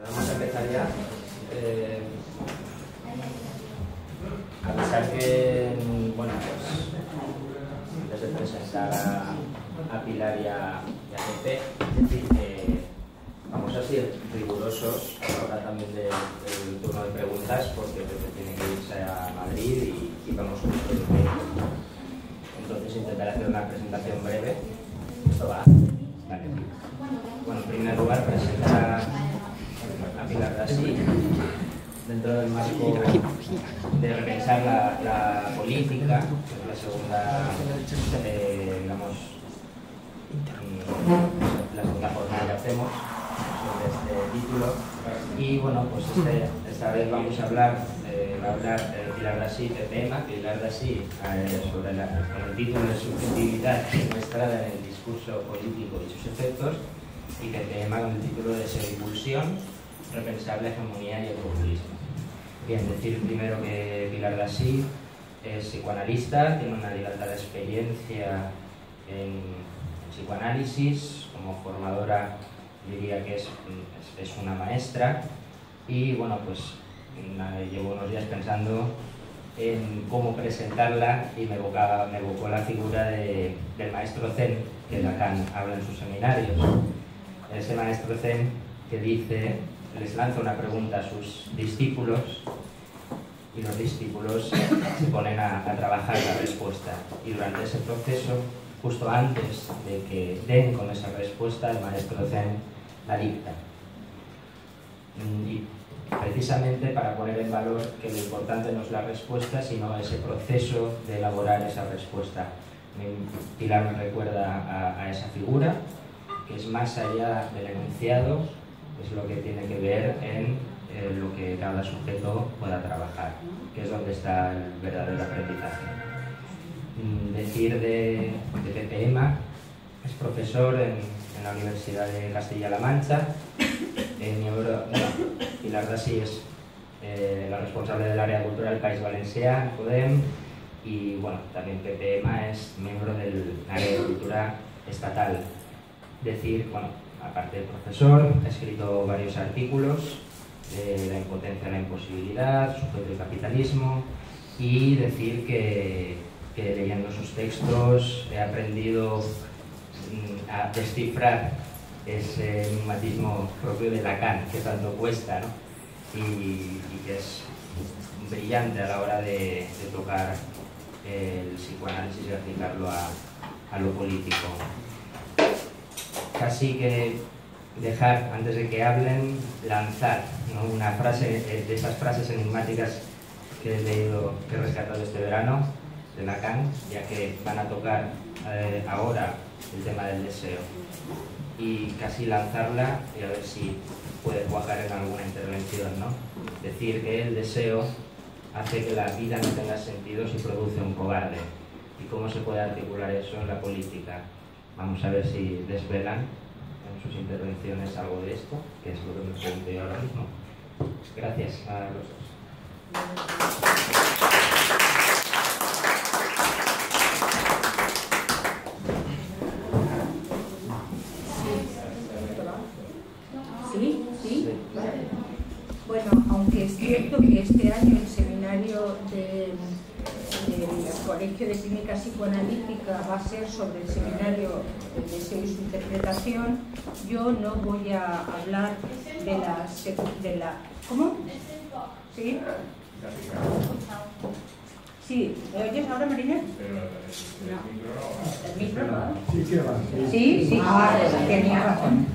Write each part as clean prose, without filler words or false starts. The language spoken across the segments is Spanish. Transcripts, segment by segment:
Vamos a empezar ya. Avisar que, bueno, pues, antes de presentar a Pilar y a Pepe, es decir, que vamos a ser rigurosos a la hora también del turno de preguntas, porque Pepe tiene que irse a Madrid y vamos con el tiempo. Entonces intentaré hacer una presentación breve. ¿Esto va? Vale. Bueno, en primer lugar, presentar a Pilar Dassi dentro del marco de repensar la política, que es la segunda, digamos, la segunda jornada que hacemos sobre este título. Y bueno, pues esta vez vamos a hablar, va a hablar Pilar Dassi de tema, Pilar Dassi sobre con el título de subjetividad secuestrada en el discurso político y sus efectos, y de tema con el título de Seducción, repensar la hegemonía y el populismo. Bien, decir primero que Pilar Dassi es psicoanalista, tiene una dilatada experiencia en psicoanálisis, como formadora diría que es una maestra, y bueno, pues llevo unos días pensando en cómo presentarla y me evocó la figura del maestro Zen, que Lacan habla en sus seminarios. Ese maestro Zen que dice, les lanza una pregunta a sus discípulos y los discípulos se ponen a trabajar la respuesta, y durante ese proceso, justo antes de que den con esa respuesta, el maestro Zen la dicta. Y precisamente para poner en valor que lo importante no es la respuesta, sino ese proceso de elaborar esa respuesta. Pilar me recuerda a esa figura, que es más allá del enunciado, es lo que tiene que ver en lo que cada sujeto pueda trabajar, que es donde está el verdadero aprendizaje. Decir de Pepe Ema, es profesor en la Universidad de Castilla-La Mancha, Pilar Dassi es la responsable del área cultural País Valencià, Podem, y bueno, también Pepe Ema es miembro del área de cultura estatal. Decir, bueno, aparte de profesor, ha escrito varios artículos de la impotencia a la imposibilidad, sujeto y capitalismo, y decir que leyendo sus textos he aprendido a descifrar ese enigmatismo propio de Lacan, que tanto cuesta, ¿no? Y que es brillante a la hora de tocar el psicoanálisis y aplicarlo a lo político. Casi que dejar, antes de que hablen, lanzar, ¿no?, una frase de esas frases enigmáticas que he leído, que he rescatado este verano de Lacan, ya que van a tocar ahora el tema del deseo, y casi lanzarla y a ver si puede cuajar en alguna intervención, ¿no? Decir que el deseo hace que la vida no tenga sentido si produce un cobarde. ¿Y cómo se puede articular eso en la política? Vamos a ver si desvelan en sus intervenciones algo de esto, que es lo que me pregunto yo ahora mismo. Gracias a los dos. ¿Sí? Vale. Bueno, aunque es cierto que este año el seminario del Colegio de Clínica Psicoanalítica va a ser sobre el seminario del deseo y su interpretación, yo no voy a hablar de la ¿cómo? ¿Sí? Sí, ¿me oyes ahora, Marina? No. ¿El micro no? Sí, tenía razón.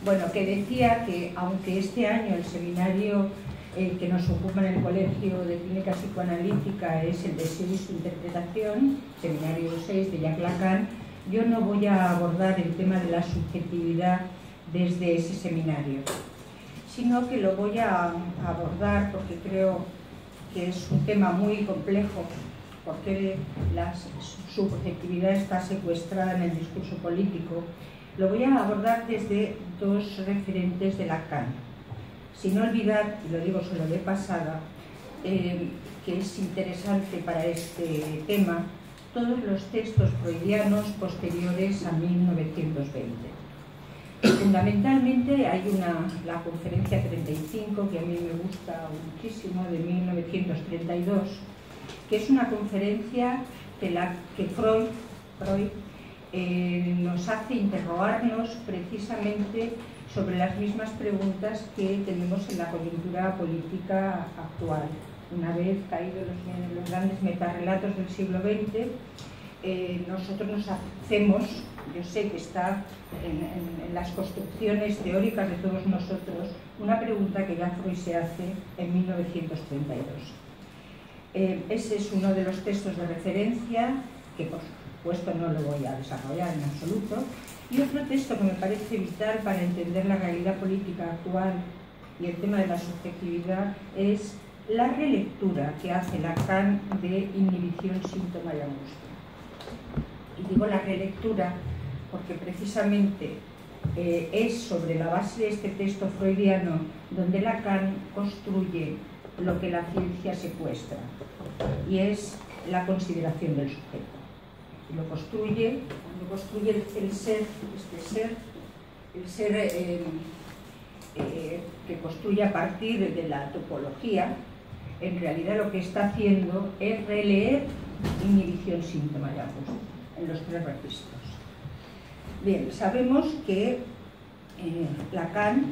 Bueno, que decía que aunque este año el seminario que nos ocupa en el Colegio de Clínica Psicoanalítica es el deseo y su interpretación, seminario 6 de Jacques Lacan, yo no voy a abordar el tema de la subjetividad desde ese seminario, sino que lo voy a abordar porque creo que es un tema muy complejo, porque la subjetividad está secuestrada en el discurso político. Lo voy a abordar desde dos referentes de Lacan, sin olvidar, y lo digo solo de pasada, que es interesante para este tema, todos los textos freudianos posteriores a 1920. Fundamentalmente hay la conferencia 35, que a mí me gusta muchísimo, de 1932, que es una conferencia que Freud nos hace interrogarnos precisamente sobre las mismas preguntas que tenemos en la coyuntura política actual. Una vez caídos los grandes metarrelatos del siglo XX, nosotros nos hacemos, yo sé que está en las construcciones teóricas de todos nosotros, una pregunta que ya Freud se hace en 1932. Ese es uno de los textos de referencia, que por supuesto no lo voy a desarrollar en absoluto, y otro texto que me parece vital para entender la realidad política actual y el tema de la subjetividad es la relectura que hace Lacan de Inhibición, síntoma y angustia. Y digo la relectura porque precisamente es sobre la base de este texto freudiano donde Lacan construye lo que la ciencia secuestra, y es la consideración del sujeto. Y lo construye el ser, el ser que construye a partir de la topología. En realidad lo que está haciendo es releer Inhibición, síntoma y angustia en los tres registros. Bien, sabemos que Lacan,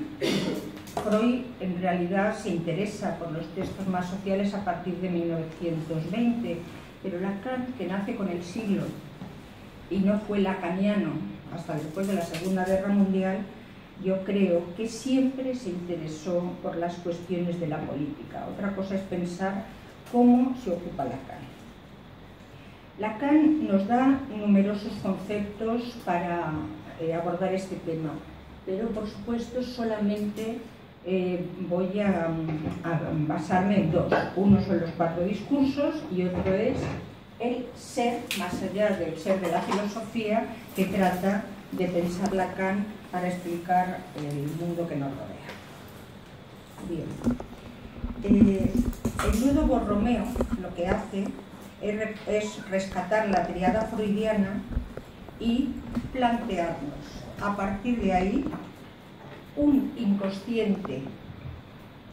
Freud en realidad se interesa por los textos más sociales a partir de 1920, pero Lacan, que nace con el siglo y no fue lacaniano hasta después de la Segunda Guerra Mundial, yo creo que siempre se interesó por las cuestiones de la política. Otra cosa es pensar cómo se ocupa Lacan. Lacan nos da numerosos conceptos para abordar este tema, pero por supuesto solamente voy a basarme en dos. Uno son los 4 discursos y otro es el ser, más allá del ser de la filosofía, que trata de pensar Lacan para explicar el mundo que nos rodea. Bien. El nudo Borromeo lo que hace es rescatar la triada freudiana y plantearnos a partir de ahí un inconsciente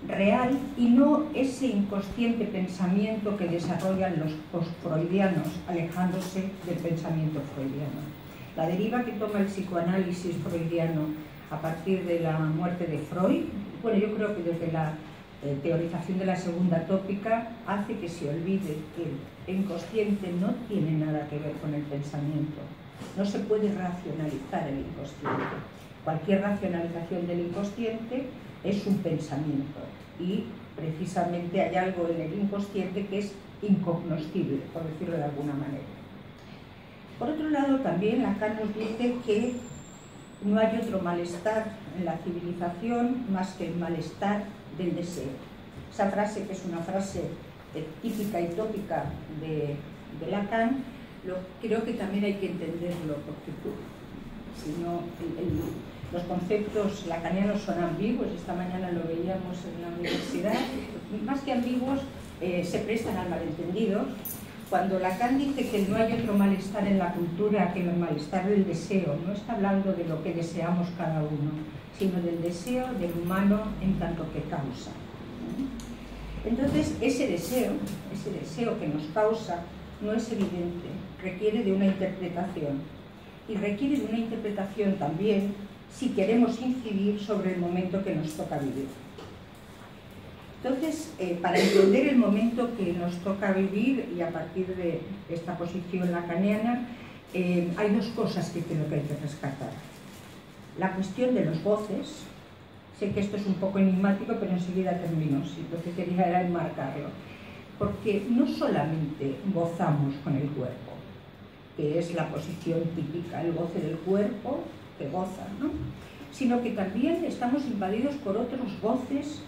real y no ese inconsciente pensamiento que desarrollan los postfreudianos, alejándose del pensamiento freudiano. La deriva que toma el psicoanálisis freudiano a partir de la muerte de Freud, bueno, yo creo que desde la teorización de la segunda tópica hace que se olvide que el inconsciente no tiene nada que ver con el pensamiento. No se puede racionalizar el inconsciente. Cualquier racionalización del inconsciente es un pensamiento y precisamente hay algo en el inconsciente que es incognoscible, por decirlo de alguna manera. Por otro lado, también Lacan nos dice que no hay otro malestar en la civilización más que el malestar del deseo. Esa frase, que es una frase típica y tópica de Lacan, creo que también hay que entenderlo, porque si no, los conceptos lacanianos son ambiguos. Esta mañana lo veíamos en la universidad. Más que ambiguos, se prestan al malentendido. Cuando Lacan dice que no hay otro malestar en la cultura que el malestar del deseo, no está hablando de lo que deseamos cada uno, sino del deseo del humano en tanto que causa. Entonces, ese deseo que nos causa no es evidente, requiere de una interpretación. Y requiere de una interpretación también si queremos incidir sobre el momento que nos toca vivir. Entonces, para entender el momento que nos toca vivir y a partir de esta posición lacaniana, hay dos cosas que creo que hay que rescatar. La cuestión de los goces. Sé que esto es un poco enigmático, pero enseguida termino, sí, lo que quería era enmarcarlo. Porque no solamente gozamos con el cuerpo, que es la posición típica, el goce del cuerpo que goza, ¿no? Sino que también estamos invadidos por otros goces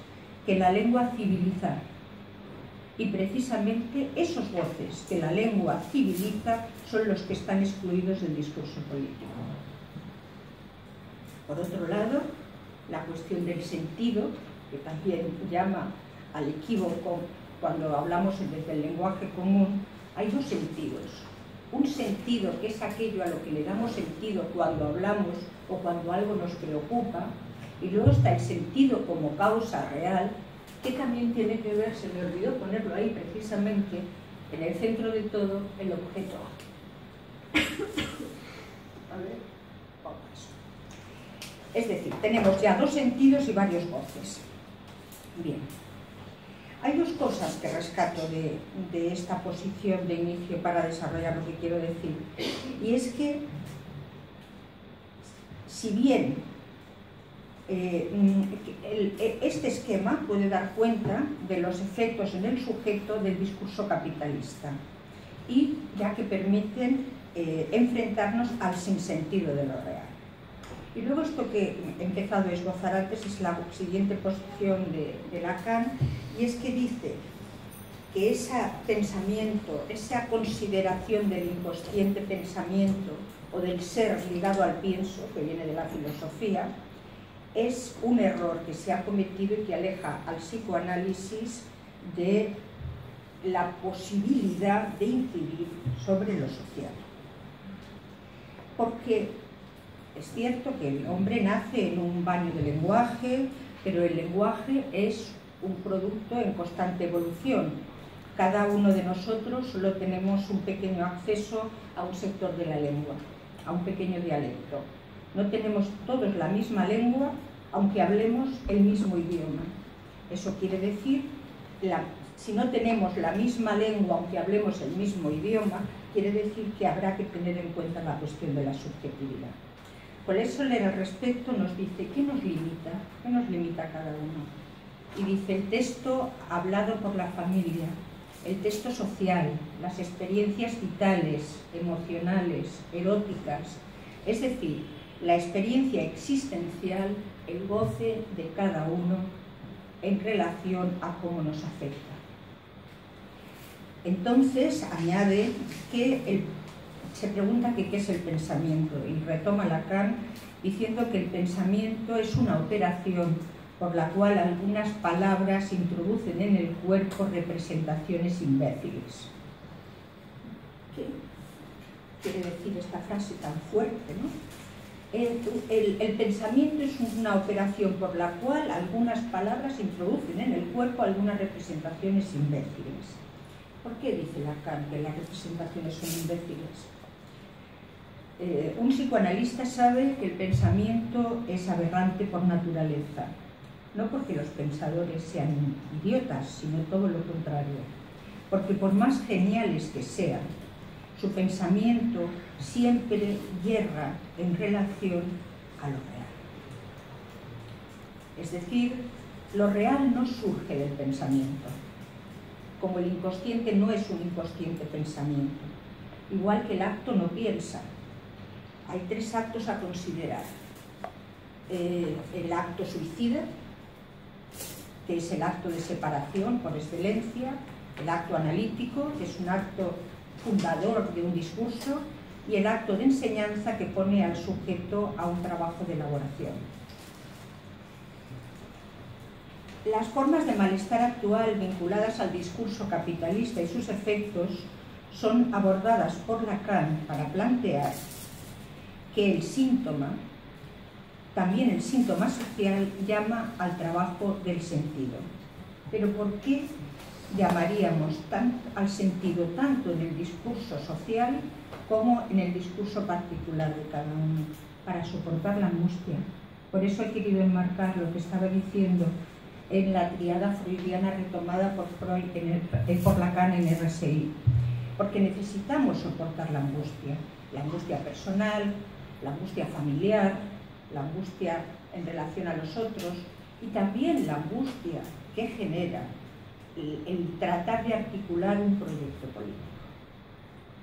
que la lengua civiliza. Y precisamente esos goces que la lengua civiliza son los que están excluidos del discurso político. Por otro lado, la cuestión del sentido, que también llama al equívoco cuando hablamos desde el lenguaje común. Hay dos sentidos. un sentido que es aquello a lo que le damos sentido cuando hablamos o cuando algo nos preocupa, y luego está el sentido como causa real, que también tiene que ver, se me olvidó ponerlo ahí precisamente, en el centro de todo, el objeto. A ver, es decir, tenemos ya dos sentidos y varios goces. Bien. Hay dos cosas que rescato de esta posición de inicio para desarrollar lo que quiero decir. Y es que, si bien este esquema puede dar cuenta de los efectos en el sujeto del discurso capitalista, y ya que permiten enfrentarnos al sinsentido de lo real. Y luego esto que he empezado a esbozar antes es la siguiente posición de Lacan, y es que dice que ese pensamiento, esa consideración del inconsciente pensamiento o del ser ligado al pienso, que viene de la filosofía, es un error que se ha cometido y que aleja al psicoanálisis de la posibilidad de incidir sobre lo social. Porque es cierto que el hombre nace en un baño de lenguaje, pero el lenguaje es un producto en constante evolución. Cada uno de nosotros solo tenemos un pequeño acceso a un sector de la lengua, a un pequeño dialecto. No tenemos todos la misma lengua, aunque hablemos el mismo idioma. Eso quiere decir, si no tenemos la misma lengua, aunque hablemos el mismo idioma, quiere decir que habrá que tener en cuenta la cuestión de la subjetividad. Por eso, leer al respecto nos dice, ¿qué nos limita? ¿Qué nos limita a cada uno? Y dice, el texto hablado por la familia, el texto social, las experiencias vitales, emocionales, eróticas, es decir, la experiencia existencial, el goce de cada uno en relación a cómo nos afecta. Entonces, añade que se pregunta qué es el pensamiento, y retoma Lacan diciendo que el pensamiento es una operación por la cual algunas palabras introducen en el cuerpo representaciones imbéciles. ¿Qué quiere decir esta frase tan fuerte, no? El pensamiento es una operación por la cual algunas palabras introducen en el cuerpo algunas representaciones imbéciles. ¿Por qué dice Lacan que las representaciones son imbéciles? Un psicoanalista sabe que el pensamiento es aberrante por naturaleza, no porque los pensadores sean idiotas, sino todo lo contrario, porque por más geniales que sean, su pensamiento siempre yerra en relación a lo real. Es decir, lo real no surge del pensamiento, como el inconsciente no es un inconsciente pensamiento, igual que el acto no piensa. Hay tres actos a considerar. El acto suicida, que es el acto de separación por excelencia, el acto analítico, que es un acto fundador de un discurso, y el acto de enseñanza, que pone al sujeto a un trabajo de elaboración. Las formas de malestar actual vinculadas al discurso capitalista y sus efectos son abordadas por Lacan para plantear que el síntoma, también el síntoma social, llama al trabajo del sentido. Pero ¿por qué llamaríamos al sentido tanto en el discurso social como en el discurso particular de cada uno? Para soportar la angustia. Por eso he querido enmarcar lo que estaba diciendo en la tríada freudiana retomada por Lacan en RSI. Porque necesitamos soportar la angustia personal, la angustia familiar, la angustia en relación a los otros, y también la angustia que genera el tratar de articular un proyecto político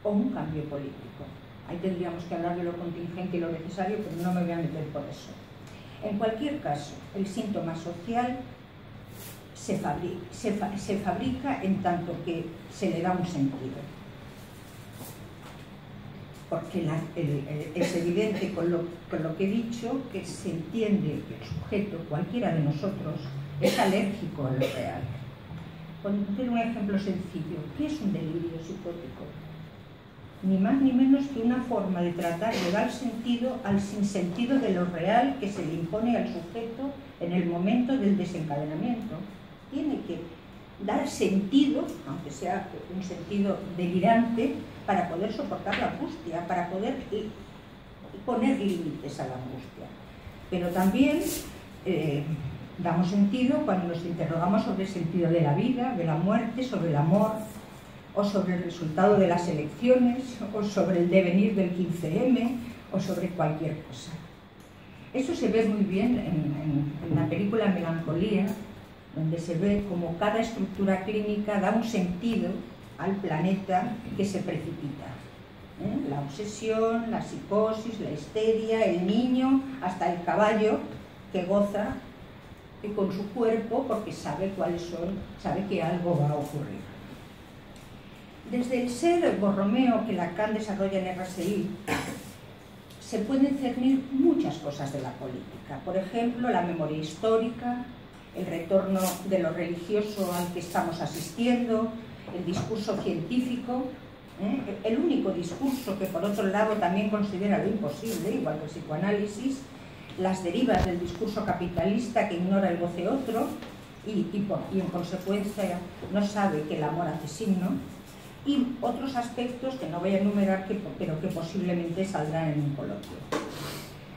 o un cambio político. Ahí tendríamos que hablar de lo contingente y lo necesario, pero no me voy a meter por eso. En cualquier caso, el síntoma social se fabrica en tanto que se le da un sentido. Porque es evidente con lo que he dicho que se entiende que el sujeto, cualquiera de nosotros, es alérgico a lo real. Por poner un ejemplo sencillo, ¿qué es un delirio psicótico? ni más ni menos que una forma de tratar de dar sentido al sinsentido de lo real que se le impone al sujeto en el momento del desencadenamiento. Tiene que dar sentido, aunque sea un sentido delirante, para poder soportar la angustia, para poder poner límites a la angustia. Pero también damos sentido cuando nos interrogamos sobre el sentido de la vida, de la muerte, sobre el amor, o sobre el resultado de las elecciones, o sobre el devenir del 15M, o sobre cualquier cosa. Eso se ve muy bien en la película Melancolía, donde se ve como cada estructura clínica da un sentido al planeta que se precipita. La obsesión, la psicosis, la histeria, el niño, hasta el caballo que goza con su cuerpo porque sabe cuáles son, sabe que algo va a ocurrir. Desde el ser Borromeo que Lacan desarrolla en RSI, se pueden cernir muchas cosas de la política. Por ejemplo, la memoria histórica, el retorno de lo religioso al que estamos asistiendo, el discurso científico, el único discurso que por otro lado también considera lo imposible, igual que el psicoanálisis, las derivas del discurso capitalista que ignora el goce otro y en consecuencia no sabe que el amor hace signo, y otros aspectos que no voy a enumerar, pero que posiblemente saldrán en un coloquio.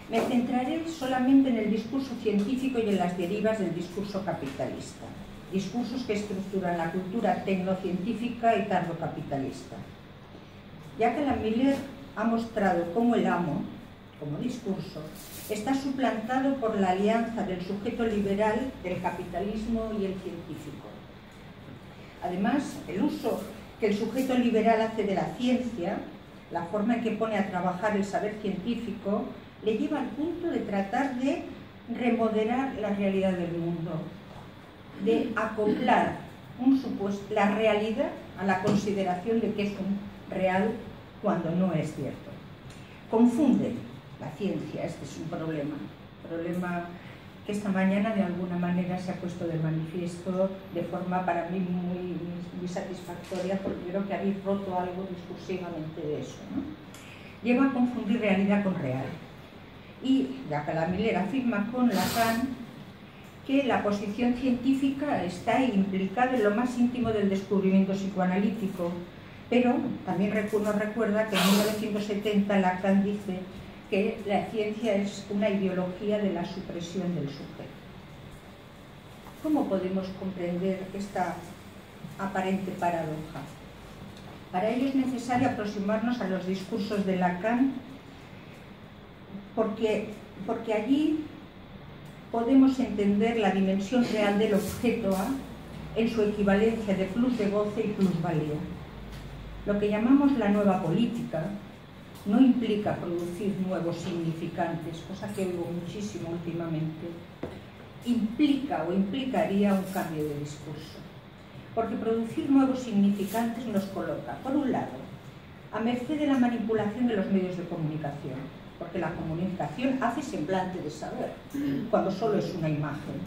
Me centraré solamente en el discurso científico y en las derivas del discurso capitalista, discursos que estructuran la cultura tecnocientífica y tardocapitalista. Jacques Miller ha mostrado cómo el amo, como discurso, está suplantado por la alianza del sujeto liberal, del capitalismo y el científico. Además, el uso que el sujeto liberal hace de la ciencia, la forma en que pone a trabajar el saber científico, le lleva al punto de tratar de remodelar la realidad del mundo, de acoplar la realidad a la consideración de que es un real cuando no es cierto. Confunde la ciencia, este es un problema que esta mañana de alguna manera se ha puesto de manifiesto de forma para mí muy satisfactoria, porque creo que habéis roto algo discursivamente de eso, ¿no? Lleva a confundir realidad con real. Y Jacques Miller afirma con Lacan que la posición científica está implicada en lo más íntimo del descubrimiento psicoanalítico, pero también nos recuerda que en 1970 Lacan dice que la ciencia es una ideología de la supresión del sujeto. ¿Cómo podemos comprender esta aparente paradoja? Para ello es necesario aproximarnos a los discursos de Lacan, porque allí podemos entender la dimensión real del objeto A en su equivalencia de plus de goce y plusvalía. Lo que llamamos la nueva política no implica producir nuevos significantes, cosa que oigo muchísimo últimamente. Implica o implicaría un cambio de discurso. Porque producir nuevos significantes nos coloca, por un lado, a merced de la manipulación de los medios de comunicación, porque la comunicación hace semblante de saber, cuando solo es una imagen.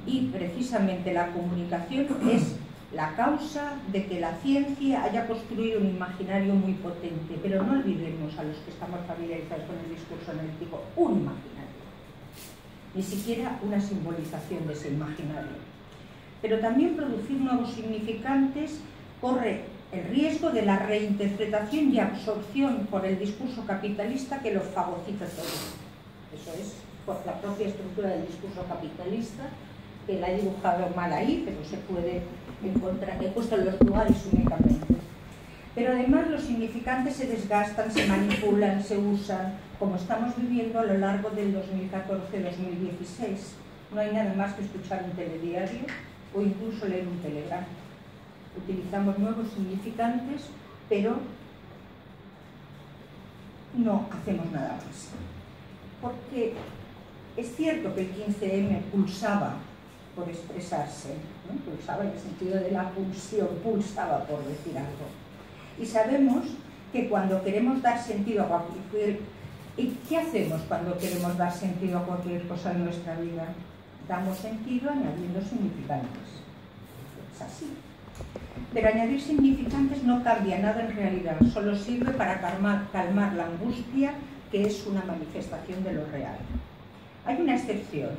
Y precisamente la comunicación es la causa de que la ciencia haya construido un imaginario muy potente, pero no olvidemos a los que estamos familiarizados con el discurso analítico, un imaginario, ni siquiera una simbolización de ese imaginario. Pero también producir nuevos significantes corre el riesgo de la reinterpretación y absorción por el discurso capitalista que lo fagocita todo. Eso es por la propia estructura del discurso capitalista, que la he dibujado mal ahí, pero se puede encontrar, he puesto los lugares únicamente. Pero además los significantes se desgastan, se manipulan, se usan, como estamos viviendo a lo largo del 2014-2016. No hay nada más que escuchar un telediario o incluso leer un telegrama. Utilizamos nuevos significantes, pero no hacemos nada más. Porque es cierto que el 15M pulsaba por expresarse, ¿no? Pulsaba en el sentido de la pulsión, pulsaba por decir algo. Y sabemos que cuando queremos dar sentido a cualquier... ¿Y qué hacemos cuando queremos dar sentido a cualquier cosa en nuestra vida? Damos sentido añadiendo significantes. Es así. Pero añadir significantes no cambia nada en realidad, solo sirve para calmar la angustia, que es una manifestación de lo real. Hay una excepción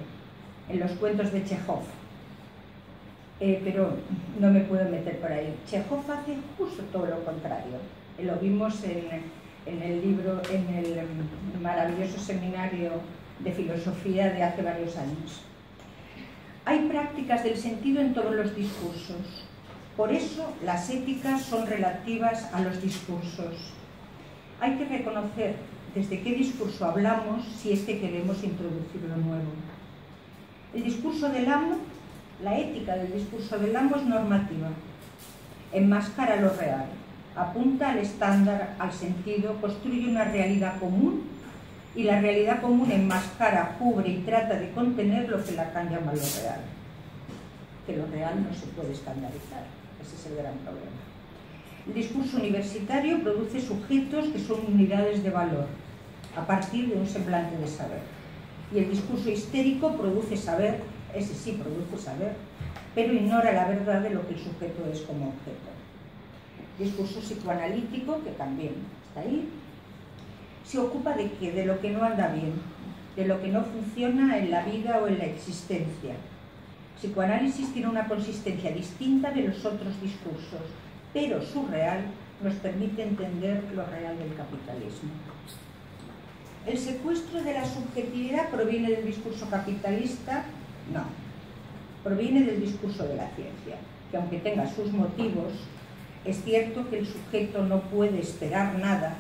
en los cuentos de Chekhov, pero no me puedo meter por ahí. Chekhov hace justo todo lo contrario. Lo vimos en el libro, en el maravilloso seminario de filosofía de hace varios años. Hay prácticas del sentido en todos los discursos. Por eso las éticas son relativas a los discursos. Hay que reconocer desde qué discurso hablamos si es que queremos introducir lo nuevo. El discurso del amo, la ética del discurso del amo es normativa. Enmascara lo real, apunta al estándar, al sentido, construye una realidad común y la realidad común enmascara, cubre y trata de contener lo que Lacan llama lo real. Que lo real no se puede estandarizar. Ese es el gran problema. El discurso universitario produce sujetos que son unidades de valor, a partir de un semblante de saber. Y el discurso histérico produce saber, ese sí produce saber, pero ignora la verdad de lo que el sujeto es como objeto. Discurso psicoanalítico, que también está ahí, se ocupa de qué, de lo que no anda bien, de lo que no funciona en la vida o en la existencia. Psicoanálisis tiene una consistencia distinta de los otros discursos, pero su real nos permite entender lo real del capitalismo. ¿El secuestro de la subjetividad proviene del discurso capitalista? No. Proviene del discurso de la ciencia, que aunque tenga sus motivos, es cierto que el sujeto no puede esperar nada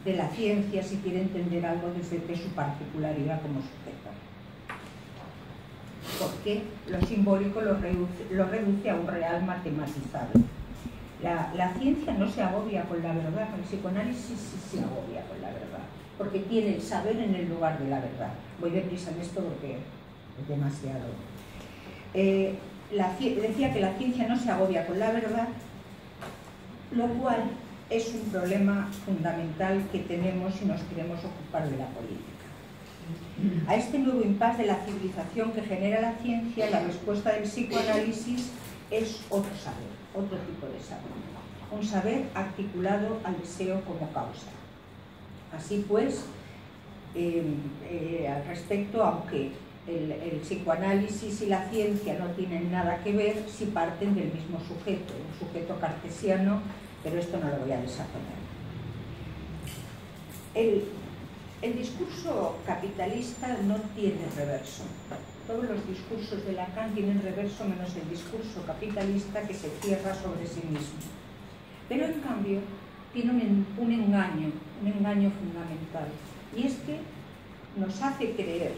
de la ciencia si quiere entender algo desde su particularidad como sujeto. Porque lo simbólico lo reduce a un real matematizado. La ciencia no se agobia con la verdad, el psicoanálisis sí se agobia con la verdad, porque tiene el saber en el lugar de la verdad. Voy deprisa en esto porque es demasiado. Decía que la ciencia no se agobia con la verdad, lo cual es un problema fundamental que tenemos si nos queremos ocupar de la política. A este nuevo impasse de la civilización que genera la ciencia, la respuesta del psicoanálisis es otro saber, otro tipo de saber. Un saber articulado al deseo como causa. Así pues, al respecto, aunque el psicoanálisis y la ciencia no tienen nada que ver, sí parten del mismo sujeto, un sujeto cartesiano, pero esto no lo voy a desarrollar. El discurso capitalista no tiene reverso. Todos los discursos de Lacan tienen reverso menos el discurso capitalista, que se cierra sobre sí mismo. Pero en cambio tiene un engaño fundamental, y es que nos hace creer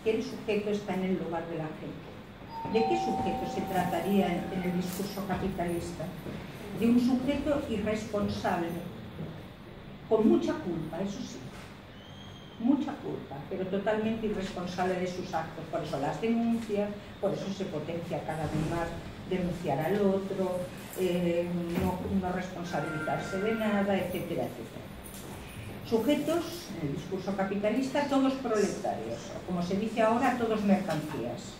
que el sujeto está en el lugar de la gente. ¿De qué sujeto se trataría en el discurso capitalista? De un sujeto irresponsable, con mucha culpa, eso sí, mucha culpa, pero totalmente irresponsable de sus actos. Por eso las denuncias, por eso se potencia cada vez más denunciar al otro, no responsabilizarse de nada, etcétera, etcétera. Sujetos, en el discurso capitalista, todos proletarios, o como se dice ahora, todos mercancías.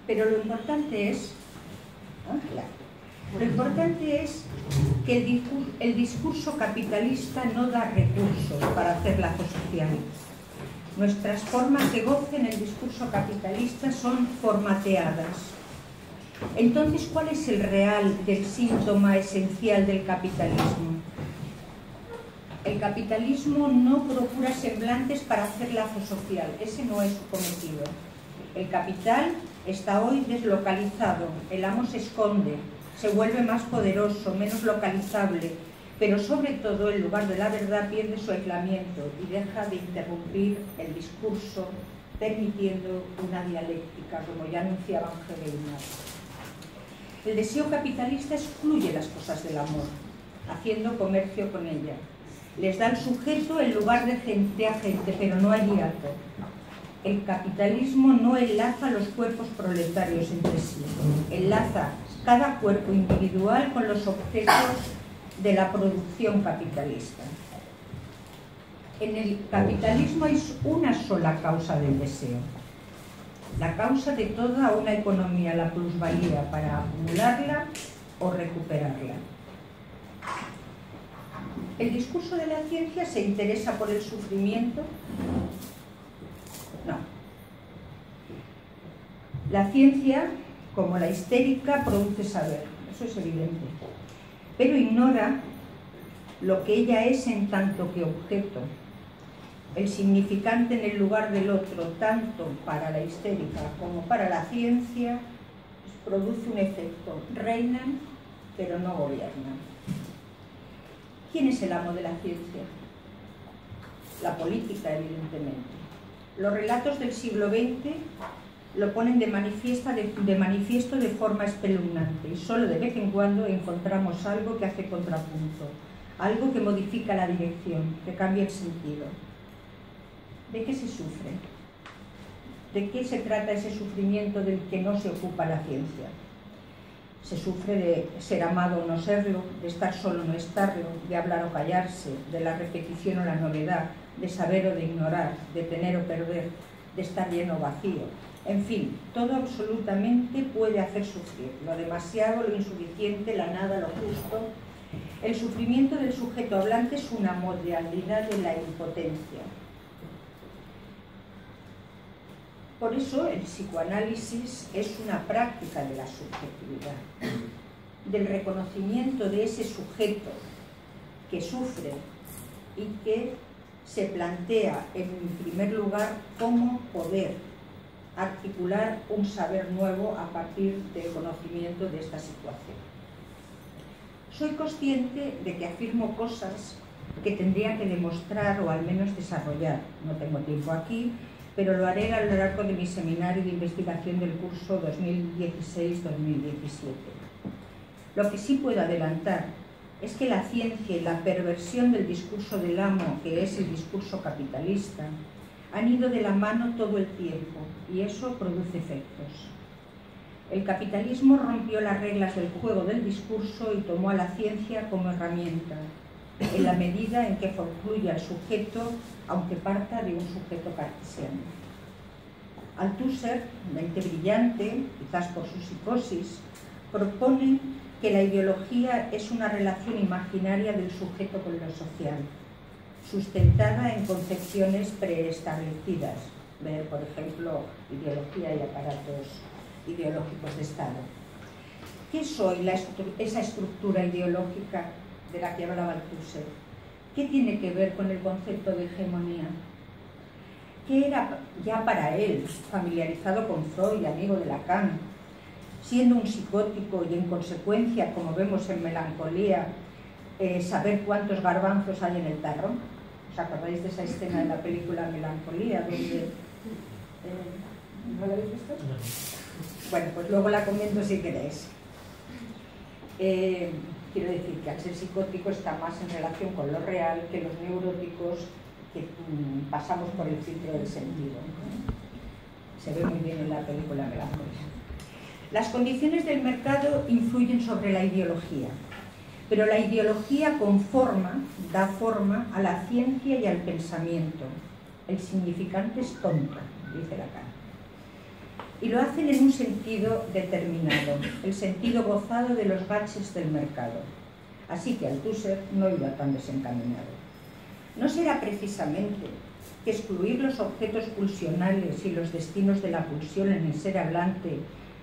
Pero lo importante es, que el discurso capitalista no da recursos para hacer lazo social. Nuestras formas de goce en el discurso capitalista son formateadas. Entonces, ¿cuál es el real del síntoma esencial del capitalismo? El capitalismo no procura semblantes para hacer lazo social, ese no es su cometido. El capital está hoy deslocalizado, el amo se esconde, se vuelve más poderoso, menos localizable, pero sobre todo el lugar de la verdad pierde su aislamiento y deja de interrumpir el discurso, permitiendo una dialéctica, como ya anunciaba Hegel y Marx. El deseo capitalista excluye las cosas del amor, haciendo comercio con ella. Les da al sujeto el lugar de gente a gente, pero no hay hiato. El capitalismo no enlaza los cuerpos proletarios entre sí, enlaza cada cuerpo individual con los objetos de la producción capitalista. En el capitalismo hay una sola causa del deseo. la causa de toda una economía, la plusvalía, para acumularla o recuperarla. ¿El discurso de la ciencia se interesa por el sufrimiento? No. La ciencia, como la histérica, produce saber, eso es evidente, pero ignora lo que ella es en tanto que objeto. El significante en el lugar del otro, tanto para la histérica como para la ciencia, produce un efecto. Reinan, pero no gobiernan. ¿Quién es el amo de la ciencia? La política, evidentemente. Los relatos del siglo XX lo ponen de manifiesto de forma espeluznante, y solo de vez en cuando encontramos algo que hace contrapunto, algo que modifica la dirección, que cambia el sentido. ¿De qué se sufre? ¿De qué se trata ese sufrimiento del que no se ocupa la ciencia? Se sufre de ser amado o no serlo, de estar solo o no estarlo, de hablar o callarse, de la repetición o la novedad, de saber o de ignorar, de tener o perder, de estar lleno o vacío. En fin, todo absolutamente puede hacer sufrir, lo demasiado, lo insuficiente, la nada, lo justo. El sufrimiento del sujeto hablante es una modalidad de la impotencia. Por eso el psicoanálisis es una práctica de la subjetividad, del reconocimiento de ese sujeto que sufre y que se plantea en primer lugar cómo poder articular un saber nuevo a partir del conocimiento de esta situación. Soy consciente de que afirmo cosas que tendría que demostrar o al menos desarrollar. No tengo tiempo aquí, pero lo haré a lo largo de mi seminario de investigación del curso 2016-2017. Lo que sí puedo adelantar es que la ciencia y la perversión del discurso del amo, que es el discurso capitalista, han ido de la mano todo el tiempo, y eso produce efectos. El capitalismo rompió las reglas del juego del discurso y tomó a la ciencia como herramienta, en la medida en que concluye al sujeto, aunque parta de un sujeto cartesiano. Althusser, mente brillante, quizás por su psicosis, propone que la ideología es una relación imaginaria del sujeto con lo social, sustentada en concepciones preestablecidas, ver, por ejemplo, ideología y aparatos ideológicos de Estado. ¿Qué soy esa estructura ideológica de la que hablaba Althusser? ¿Qué tiene que ver con el concepto de hegemonía? ¿Qué era ya para él, familiarizado con Freud, amigo de Lacan, siendo un psicótico y en consecuencia, como vemos en Melancolía, saber cuántos garbanzos hay en el tarro? ¿Os acordáis de esa escena de la película Melancolía, donde... ¿no la habéis visto? Bueno, pues luego la comento si queréis. Quiero decir que al ser psicótico está más en relación con lo real que los neuróticos que pasamos por el filtro del sentido. Se ve muy bien en la película Melancolía. Las condiciones del mercado influyen sobre la ideología, pero la ideología da forma a la ciencia y al pensamiento. El significante es tonto, dice Lacan. Y lo hacen en un sentido determinado, el sentido gozado de los baches del mercado. Así que Althusser no iba tan desencaminado. ¿No será precisamente que excluir los objetos pulsionales y los destinos de la pulsión en el ser hablante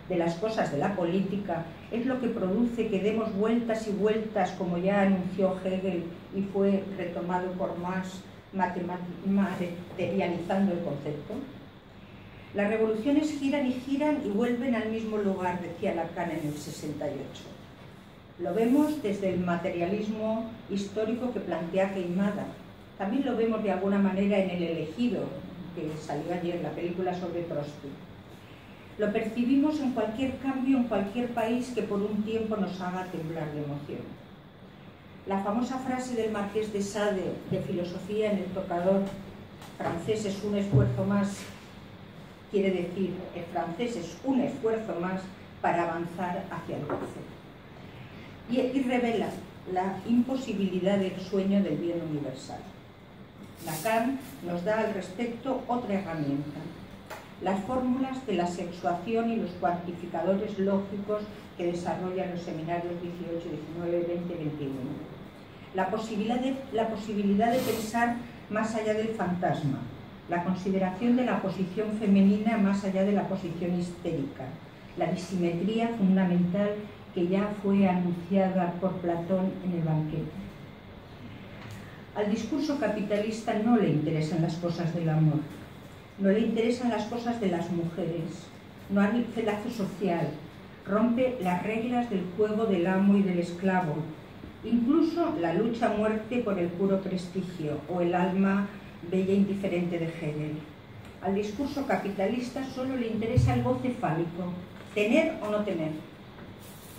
de las cosas de la política es lo que produce que demos vueltas y vueltas, como ya anunció Hegel y fue retomado por Marx, materializando el concepto? Las revoluciones giran y giran y vuelven al mismo lugar, decía Lacan en el 68. Lo vemos desde el materialismo histórico que plantea Queimada. También lo vemos de alguna manera en El elegido, que salió ayer, la película sobre Trotsky. Lo percibimos en cualquier cambio, en cualquier país que por un tiempo nos haga temblar de emoción. La famosa frase del Marqués de Sade, de filosofía en el tocador, francés es un esfuerzo más, quiere decir, el francés es un esfuerzo más para avanzar hacia el goce. Y revela la imposibilidad del sueño del bien universal. Lacan nos da al respecto otra herramienta, las fórmulas de la sexuación y los cuantificadores lógicos que desarrollan los seminarios 18, 19, 20, 21. La posibilidad de pensar más allá del fantasma, la consideración de la posición femenina más allá de la posición histérica, la disimetría fundamental que ya fue anunciada por Platón en el banquete. Al discurso capitalista no le interesan las cosas del amor, no le interesan las cosas de las mujeres, no hay lazo social, rompe las reglas del juego del amo y del esclavo, incluso la lucha a muerte por el puro prestigio o el alma bella e indiferente de Hegel. Al discurso capitalista solo le interesa el goce fálico, tener o no tener.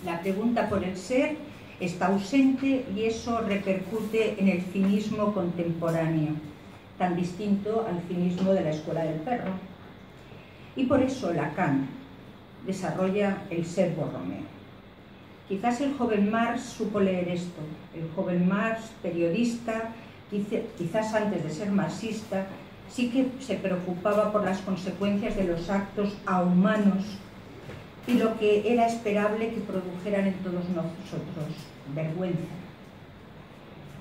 La pregunta por el ser está ausente y eso repercute en el finismo contemporáneo, tan distinto al cinismo de la escuela del perro. Y por eso Lacan desarrolla el ser Borromeo. Quizás el joven Marx supo leer esto. El joven Marx, periodista, quizás antes de ser marxista, sí que se preocupaba por las consecuencias de los actos ahumanos y lo que era esperable que produjeran en todos nosotros, vergüenza.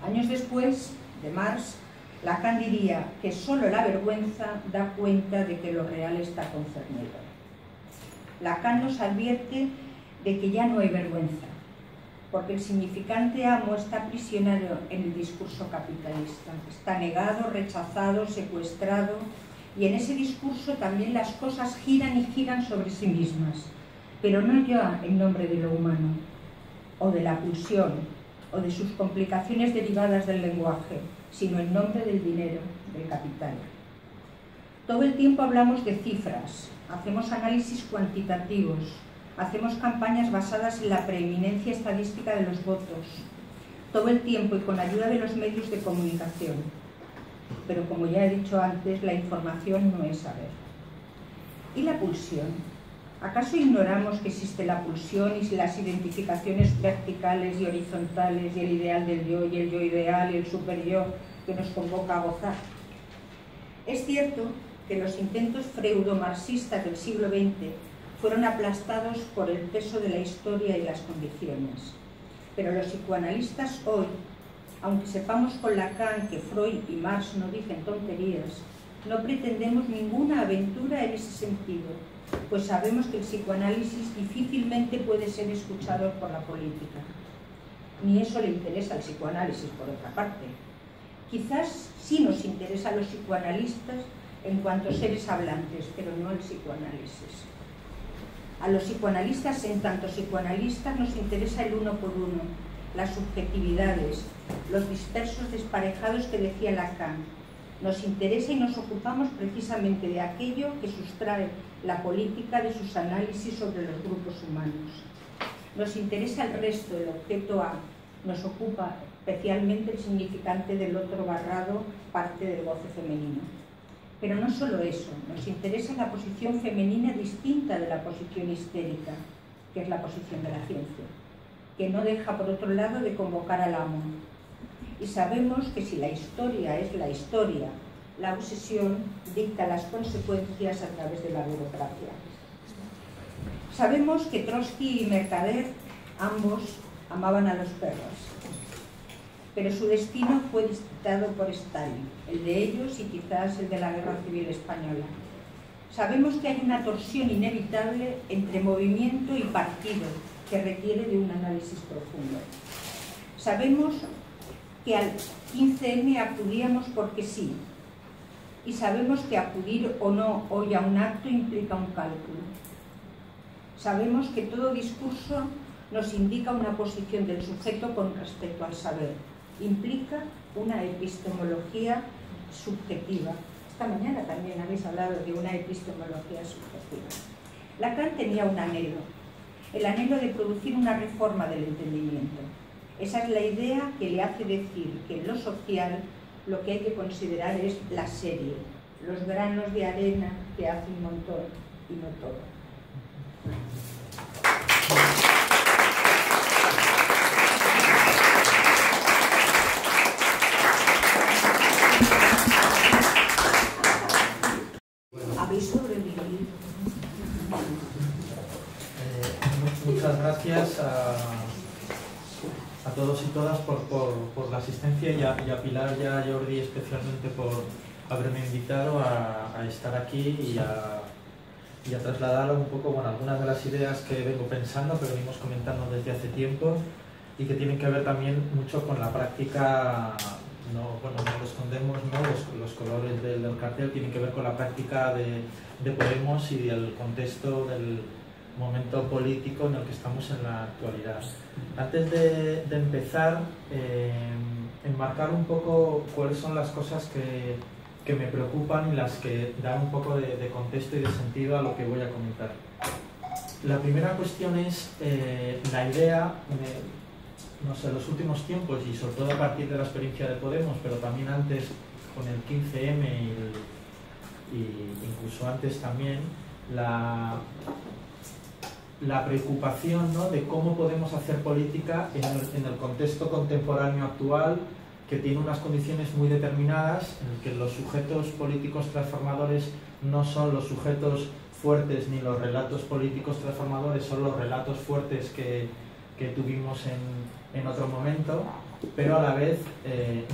Años después de Marx, Lacan diría que solo la vergüenza da cuenta de que lo real está concernido. Lacan nos advierte de que ya no hay vergüenza, porque el significante amo está prisionero en el discurso capitalista, está negado, rechazado, secuestrado, y en ese discurso también las cosas giran y giran sobre sí mismas, pero no ya en nombre de lo humano, o de la pulsión, o de sus complicaciones derivadas del lenguaje, sino en nombre del dinero, del capital. Todo el tiempo hablamos de cifras, hacemos análisis cuantitativos, hacemos campañas basadas en la preeminencia estadística de los votos, todo el tiempo y con ayuda de los medios de comunicación. Pero como ya he dicho antes, la información no es saber. ¿Y la pulsión? ¿Acaso ignoramos que existe la pulsión y las identificaciones verticales y horizontales y el ideal del yo y el yo ideal y el superyo que nos convoca a gozar? Es cierto que los intentos freudo-marxistas del siglo XX fueron aplastados por el peso de la historia y las condiciones. Pero los psicoanalistas hoy, aunque sepamos con Lacan que Freud y Marx no dicen tonterías, no pretendemos ninguna aventura en ese sentido, pues sabemos que el psicoanálisis difícilmente puede ser escuchado por la política. Ni eso le interesa al psicoanálisis, por otra parte. Quizás sí nos interesa a los psicoanalistas en cuanto seres hablantes, pero no al psicoanálisis. A los psicoanalistas, en tanto psicoanalistas, nos interesa el uno por uno, las subjetividades, los dispersos desparejados que decía Lacan. Nos interesa y nos ocupamos precisamente de aquello que sustrae la política de sus análisis sobre los grupos humanos. Nos interesa el resto, el objeto A. Nos ocupa especialmente el significante del otro barrado, parte del goce femenino. Pero no solo eso, nos interesa la posición femenina distinta de la posición histérica, que es la posición de la ciencia, que no deja por otro lado de convocar al amo. Y sabemos que si la historia es la historia, la obsesión dicta las consecuencias a través de la burocracia. Sabemos que Trotsky y Mercader, ambos amaban a los perros, pero su destino fue dictado por Stalin, el de ellos y quizás el de la Guerra Civil Española. Sabemos que hay una torsión inevitable entre movimiento y partido que requiere de un análisis profundo. Sabemos que al 15M acudíamos porque sí, y sabemos que acudir o no hoy a un acto implica un cálculo. Sabemos que todo discurso nos indica una posición del sujeto con respecto al saber, implica una epistemología subjetiva. Esta mañana también habéis hablado de una epistemología subjetiva. Lacan tenía un anhelo, el anhelo de producir una reforma del entendimiento. Esa es la idea que le hace decir que en lo social lo que hay que considerar es la serie, los granos de arena que hace un montón y no todo. Habéis sobrevivido todos y todas por la asistencia y a Pilar y a Jordi especialmente por haberme invitado a estar aquí y a trasladar un poco, bueno, algunas de las ideas que vengo pensando, que venimos comentando desde hace tiempo y que tienen que ver también mucho con la práctica. No lo escondemos, ¿no? Los colores del cartel tienen que ver con la práctica de Podemos y el contexto del momento político en el que estamos en la actualidad. Antes de empezar, enmarcar un poco cuáles son las cosas que me preocupan y las que dan un poco de contexto y de sentido a lo que voy a comentar. La primera cuestión es la idea, no sé, en los últimos tiempos y sobre todo a partir de la experiencia de Podemos, pero también antes con el 15M y incluso antes también, la preocupación, ¿no?, de cómo podemos hacer política en el contexto contemporáneo actual, que tiene unas condiciones muy determinadas, en el que los sujetos políticos transformadores no son los sujetos fuertes ni los relatos políticos transformadores son los relatos fuertes que tuvimos en otro momento, pero a la vez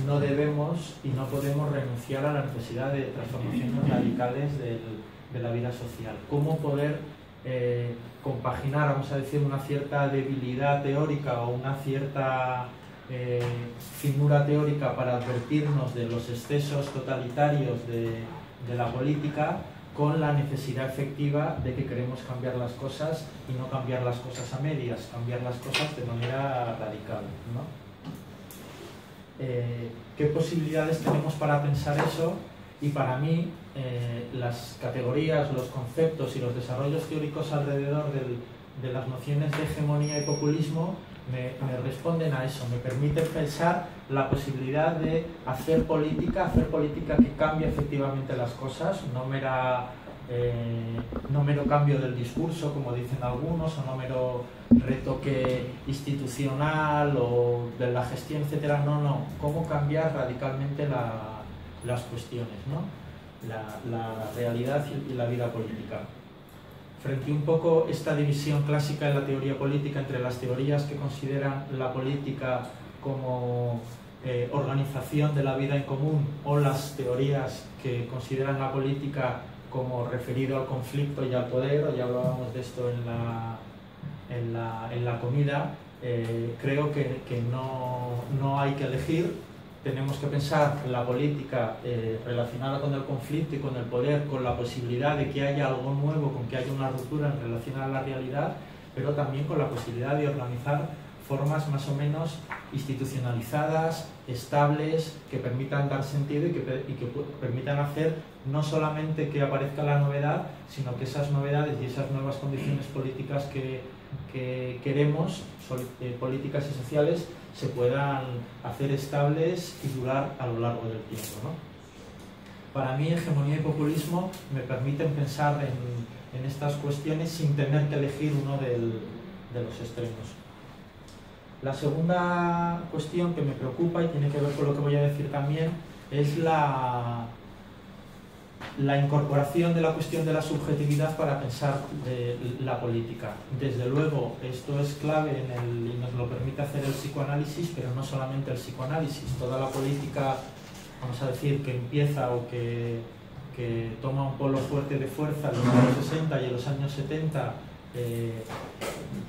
no debemos y no podemos renunciar a la necesidad de transformaciones radicales de la vida social. ¿Cómo poder compaginar, vamos a decir, una cierta debilidad teórica o una cierta finura teórica para advertirnos de los excesos totalitarios de la política con la necesidad efectiva de que queremos cambiar las cosas y no cambiar las cosas a medias, cambiar las cosas de manera radical, ¿no? ¿Qué posibilidades tenemos para pensar eso? Y para mí, las categorías, los conceptos y los desarrollos teóricos alrededor de las nociones de hegemonía y populismo me responden a eso, me permiten pensar la posibilidad de hacer política que cambie efectivamente las cosas, no mero cambio del discurso, como dicen algunos, o no mero retoque institucional o de la gestión, etcétera. No, cómo cambiar radicalmente las cuestiones, ¿no? La realidad y la vida política. Frente a un poco esta división clásica de la teoría política entre las teorías que consideran la política como organización de la vida en común o las teorías que consideran la política como referido al conflicto y al poder, o ya hablábamos de esto en la comida, creo que no hay que elegir. Tenemos que pensar la política relacionada con el conflicto y con el poder, con la posibilidad de que haya algo nuevo, con que haya una ruptura en relación a la realidad, pero también con la posibilidad de organizar formas más o menos institucionalizadas, estables, que permitan dar sentido y que permitan hacer no solamente que aparezca la novedad, sino que esas novedades y esas nuevas condiciones políticas que queremos, políticas y sociales, se puedan hacer estables y durar a lo largo del tiempo, ¿no? Para mí, hegemonía y populismo me permiten pensar en estas cuestiones sin tener que elegir uno de los extremos. La segunda cuestión que me preocupa y tiene que ver con lo que voy a decir también es la incorporación de la cuestión de la subjetividad para pensar la política. Desde luego, esto es clave y nos lo permite hacer el psicoanálisis, pero no solamente el psicoanálisis. Toda la política, vamos a decir, que empieza o que toma un polo fuerte de fuerza en los años 60 y en los años 70,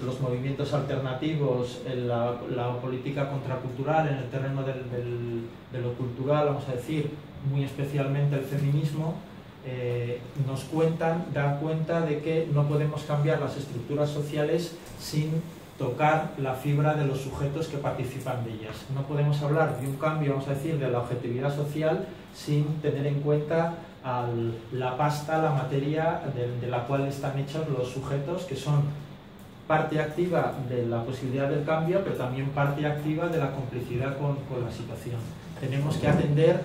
los movimientos alternativos, la política contracultural en el terreno de lo cultural, vamos a decir, muy especialmente el feminismo, dan cuenta de que no podemos cambiar las estructuras sociales sin tocar la fibra de los sujetos que participan de ellas. No podemos hablar de un cambio, vamos a decir, de la objetividad social sin tener en cuenta la pasta, la materia de la cual están hechos los sujetos, que son parte activa de la posibilidad del cambio, pero también parte activa de la complicidad con la situación. Tenemos que atender,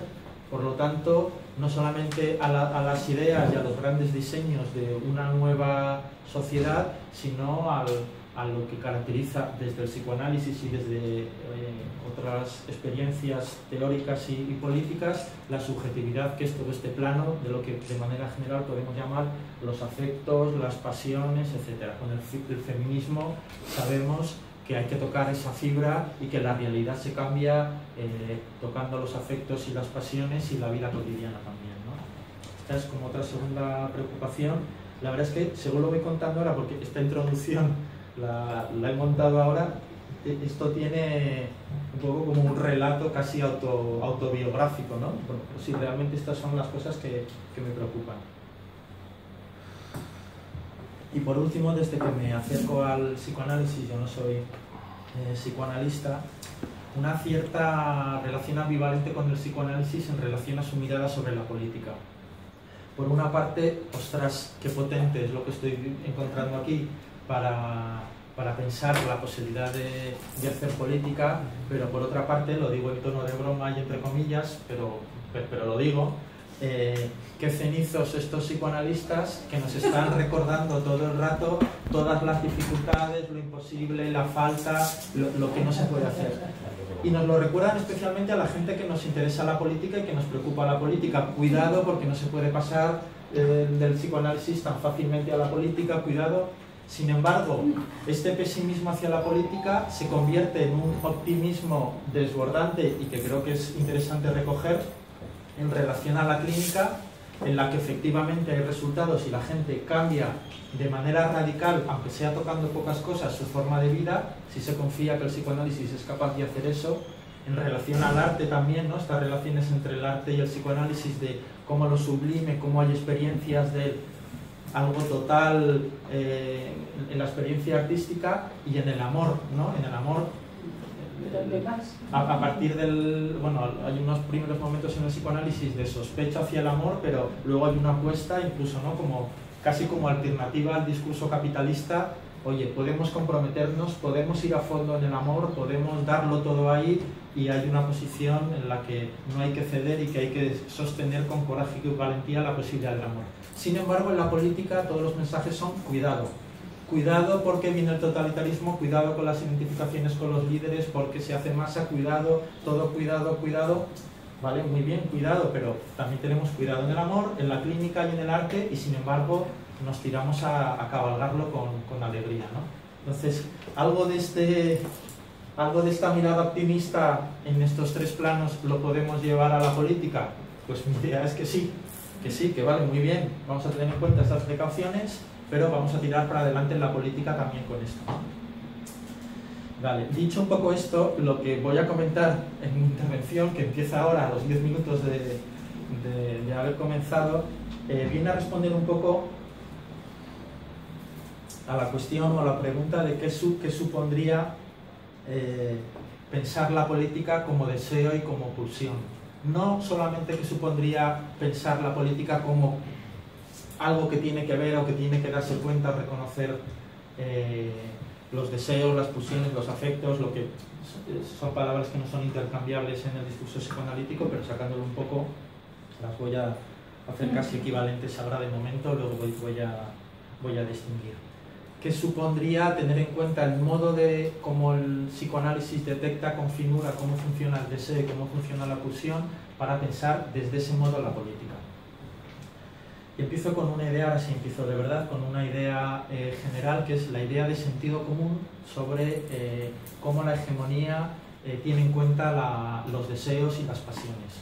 por lo tanto, no solamente a las ideas y a los grandes diseños de una nueva sociedad, sino a lo que caracteriza desde el psicoanálisis y desde otras experiencias teóricas y políticas, la subjetividad, que es todo este plano de lo que de manera general podemos llamar los afectos, las pasiones, etc. Con el feminismo sabemos que hay que tocar esa fibra y que la realidad se cambia tocando los afectos y las pasiones y la vida cotidiana también, ¿no? Esta es como otra segunda preocupación. La verdad es que, según lo voy contando ahora, porque esta introducción la he montado ahora, esto tiene un poco como un relato casi autobiográfico, ¿no? Bueno, pues sí, realmente estas son las cosas que me preocupan. Y por último, desde que me acerco al psicoanálisis, yo no soy psicoanalista, una cierta relación ambivalente con el psicoanálisis en relación a su mirada sobre la política. Por una parte, ostras, qué potente es lo que estoy encontrando aquí para pensar la posibilidad de hacer política, pero por otra parte, lo digo en tono de broma y entre comillas, pero lo digo, qué cenizos estos psicoanalistas que nos están recordando todo el rato todas las dificultades, lo imposible, la falta, lo que no se puede hacer. Y nos lo recuerdan especialmente a la gente que nos interesa la política y que nos preocupa la política. Cuidado, porque no se puede pasar del psicoanálisis tan fácilmente a la política, cuidado. Sin embargo, este pesimismo hacia la política se convierte en un optimismo desbordante y que creo que es interesante recoger en relación a la clínica, en la que efectivamente hay resultados y la gente cambia de manera radical, aunque sea tocando pocas cosas, su forma de vida, si se confía que el psicoanálisis es capaz de hacer eso. En relación al arte también, ¿no? Estas relaciones entre el arte y el psicoanálisis, de cómo lo sublime, cómo hay experiencias de algo total en la experiencia artística y en el amor, ¿no? En el amor, a partir del... Bueno, hay unos primeros momentos en el psicoanálisis de sospecha hacia el amor, pero luego hay una apuesta, incluso, ¿no? Casi como alternativa al discurso capitalista. Oye, podemos comprometernos, podemos ir a fondo en el amor, podemos darlo todo ahí, y hay una posición en la que no hay que ceder y que hay que sostener con coraje y valentía la posibilidad del amor. Sin embargo, en la política todos los mensajes son cuidado. Cuidado porque viene el totalitarismo, cuidado con las identificaciones con los líderes, porque se hace masa, cuidado, todo cuidado, cuidado. Vale, muy bien, cuidado, pero también tenemos cuidado en el amor, en la clínica y en el arte, y sin embargo nos tiramos a cabalgarlo con alegría, ¿no? Entonces, algo de esta mirada optimista en estos tres planos lo podemos llevar a la política. Pues mi idea es que sí, que vale, muy bien, vamos a tener en cuenta estas precauciones, pero vamos a tirar para adelante en la política también con esto. Vale, dicho un poco esto, lo que voy a comentar en mi intervención, que empieza ahora a los 10 minutos de haber comenzado, viene a responder un poco a la cuestión o a la pregunta de qué supondría pensar la política como deseo y como pulsión. No solamente qué supondría pensar la política como algo que tiene que ver o que tiene que darse cuenta o reconocer los deseos, las pulsiones, los afectos, lo que son palabras que no son intercambiables en el discurso psicoanalítico, pero sacándolo un poco, las voy a hacer casi equivalentes ahora de momento, luego voy a distinguir. ¿Qué supondría tener en cuenta el modo de cómo el psicoanálisis detecta, configura cómo funciona el deseo y cómo funciona la pulsión para pensar desde ese modo la política? Y empiezo con una idea, ahora sí empiezo de verdad, con una idea general, que es la idea de sentido común sobre cómo la hegemonía tiene en cuenta los deseos y las pasiones.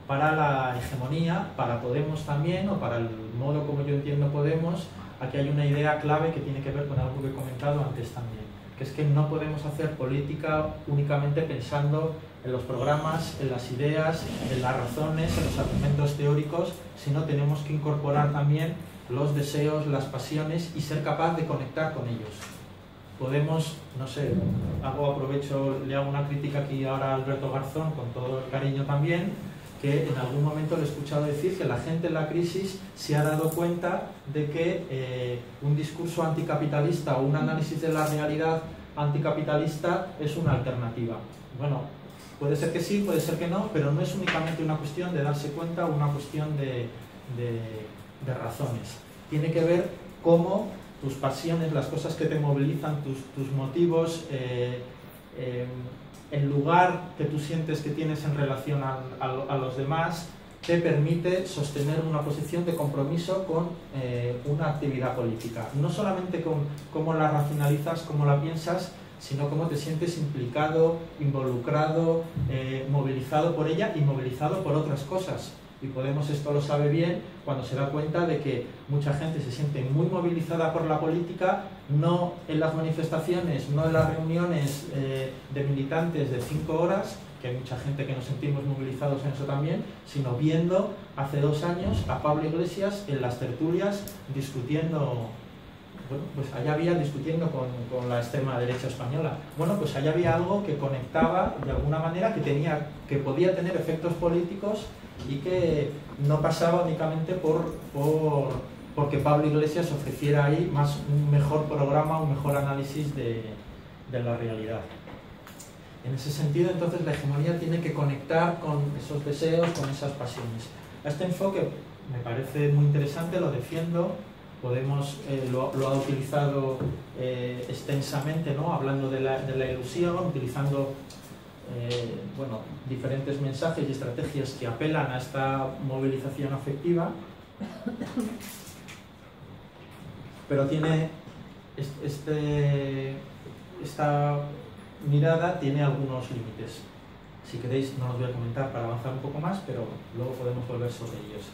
Para la hegemonía, para Podemos también, o para el modo como yo entiendo Podemos, aquí hay una idea clave que tiene que ver con algo que he comentado antes también, que es que no podemos hacer política únicamente pensando en los programas, en las ideas, en las razones, en los argumentos teóricos, sino tenemos que incorporar también los deseos, las pasiones y ser capaz de conectar con ellos. Podemos, no sé, le hago una crítica aquí ahora a Alberto Garzón, con todo el cariño también, que en algún momento le he escuchado decir que la gente en la crisis se ha dado cuenta de que un discurso anticapitalista o un análisis de la realidad anticapitalista es una alternativa. Bueno, puede ser que sí, puede ser que no, pero no es únicamente una cuestión de darse cuenta o una cuestión de razones. Tiene que ver cómo tus pasiones, las cosas que te movilizan, tus motivos, el lugar que tú sientes que tienes en relación a los demás, te permite sostener una posición de compromiso con una actividad política. No solamente con cómo la racionalizas, cómo la piensas, sino cómo te sientes implicado, involucrado, movilizado por ella y movilizado por otras cosas. Y Podemos esto lo sabe bien cuando se da cuenta de que mucha gente se siente muy movilizada por la política, no en las manifestaciones, no en las reuniones de militantes de 5 horas, que hay mucha gente que nos sentimos movilizados en eso también, sino viendo hace 2 años a Pablo Iglesias en las tertulias discutiendo, bueno, pues allá había discutiendo con la extrema derecha española. Bueno, pues allá había algo que conectaba de alguna manera, que podía tener efectos políticos y que no pasaba únicamente porque Pablo Iglesias ofreciera ahí un mejor programa, un mejor análisis de la realidad. En ese sentido, entonces, la hegemonía tiene que conectar con esos deseos, con esas pasiones. Este enfoque me parece muy interesante, lo defiendo. Podemos lo ha utilizado extensamente, ¿no? Hablando de la ilusión, utilizando bueno, diferentes mensajes y estrategias que apelan a esta movilización afectiva, pero tiene esta mirada tiene algunos límites. Si queréis no los voy a comentar para avanzar un poco más, pero luego podemos volver sobre ellos.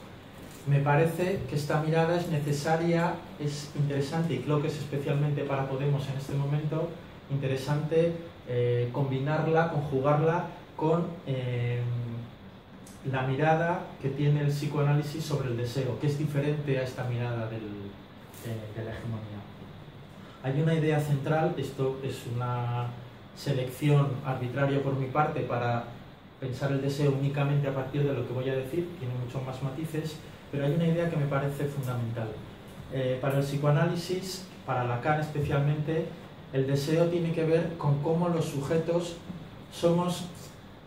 Me parece que esta mirada es necesaria, es interesante, y creo que es especialmente para Podemos en este momento interesante combinarla, conjugarla con la mirada que tiene el psicoanálisis sobre el deseo, que es diferente a esta mirada de la hegemonía. Hay una idea central, esto es una selección arbitraria por mi parte para pensar el deseo únicamente a partir de lo que voy a decir, tiene muchos más matices, pero hay una idea que me parece fundamental. Para el psicoanálisis, para Lacan especialmente, el deseo tiene que ver con cómo los sujetos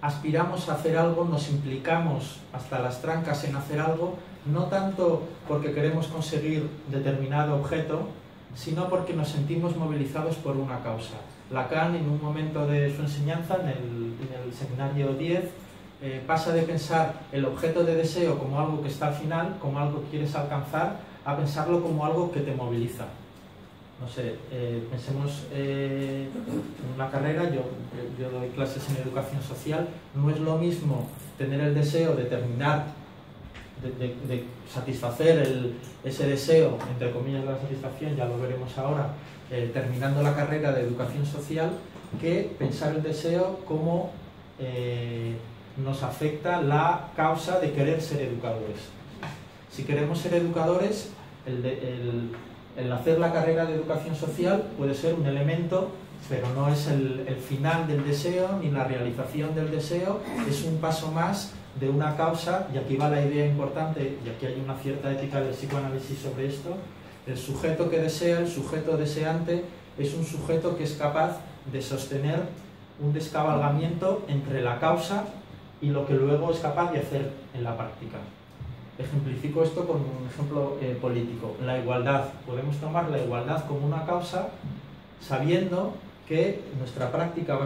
aspiramos a hacer algo, nos implicamos hasta las trancas en hacer algo, no tanto porque queremos conseguir determinado objeto, sino porque nos sentimos movilizados por una causa. Lacan, en un momento de su enseñanza, en el seminario 10, pasa de pensar el objeto de deseo como algo que está al final, como algo que quieres alcanzar, a pensarlo como algo que te moviliza. No sé, pensemos en una carrera, yo doy clases en educación social, no es lo mismo tener el deseo de terminar, de satisfacer ese deseo, entre comillas la satisfacción, ya lo veremos ahora, terminando la carrera de educación social, que pensar el deseo como nos afecta la causa de querer ser educadores. Si queremos ser educadores, el hacer la carrera de educación social puede ser un elemento, pero no es el final del deseo ni la realización del deseo, es un paso más de una causa, y aquí va la idea importante, y aquí hay una cierta ética del psicoanálisis sobre esto. El sujeto que desea, el sujeto deseante, es un sujeto que es capaz de sostener un descabalgamiento entre la causa y lo que luego es capaz de hacer en la práctica. Ejemplifico esto con un ejemplo político. La igualdad. Podemos tomar la igualdad como una causa sabiendo que nuestra práctica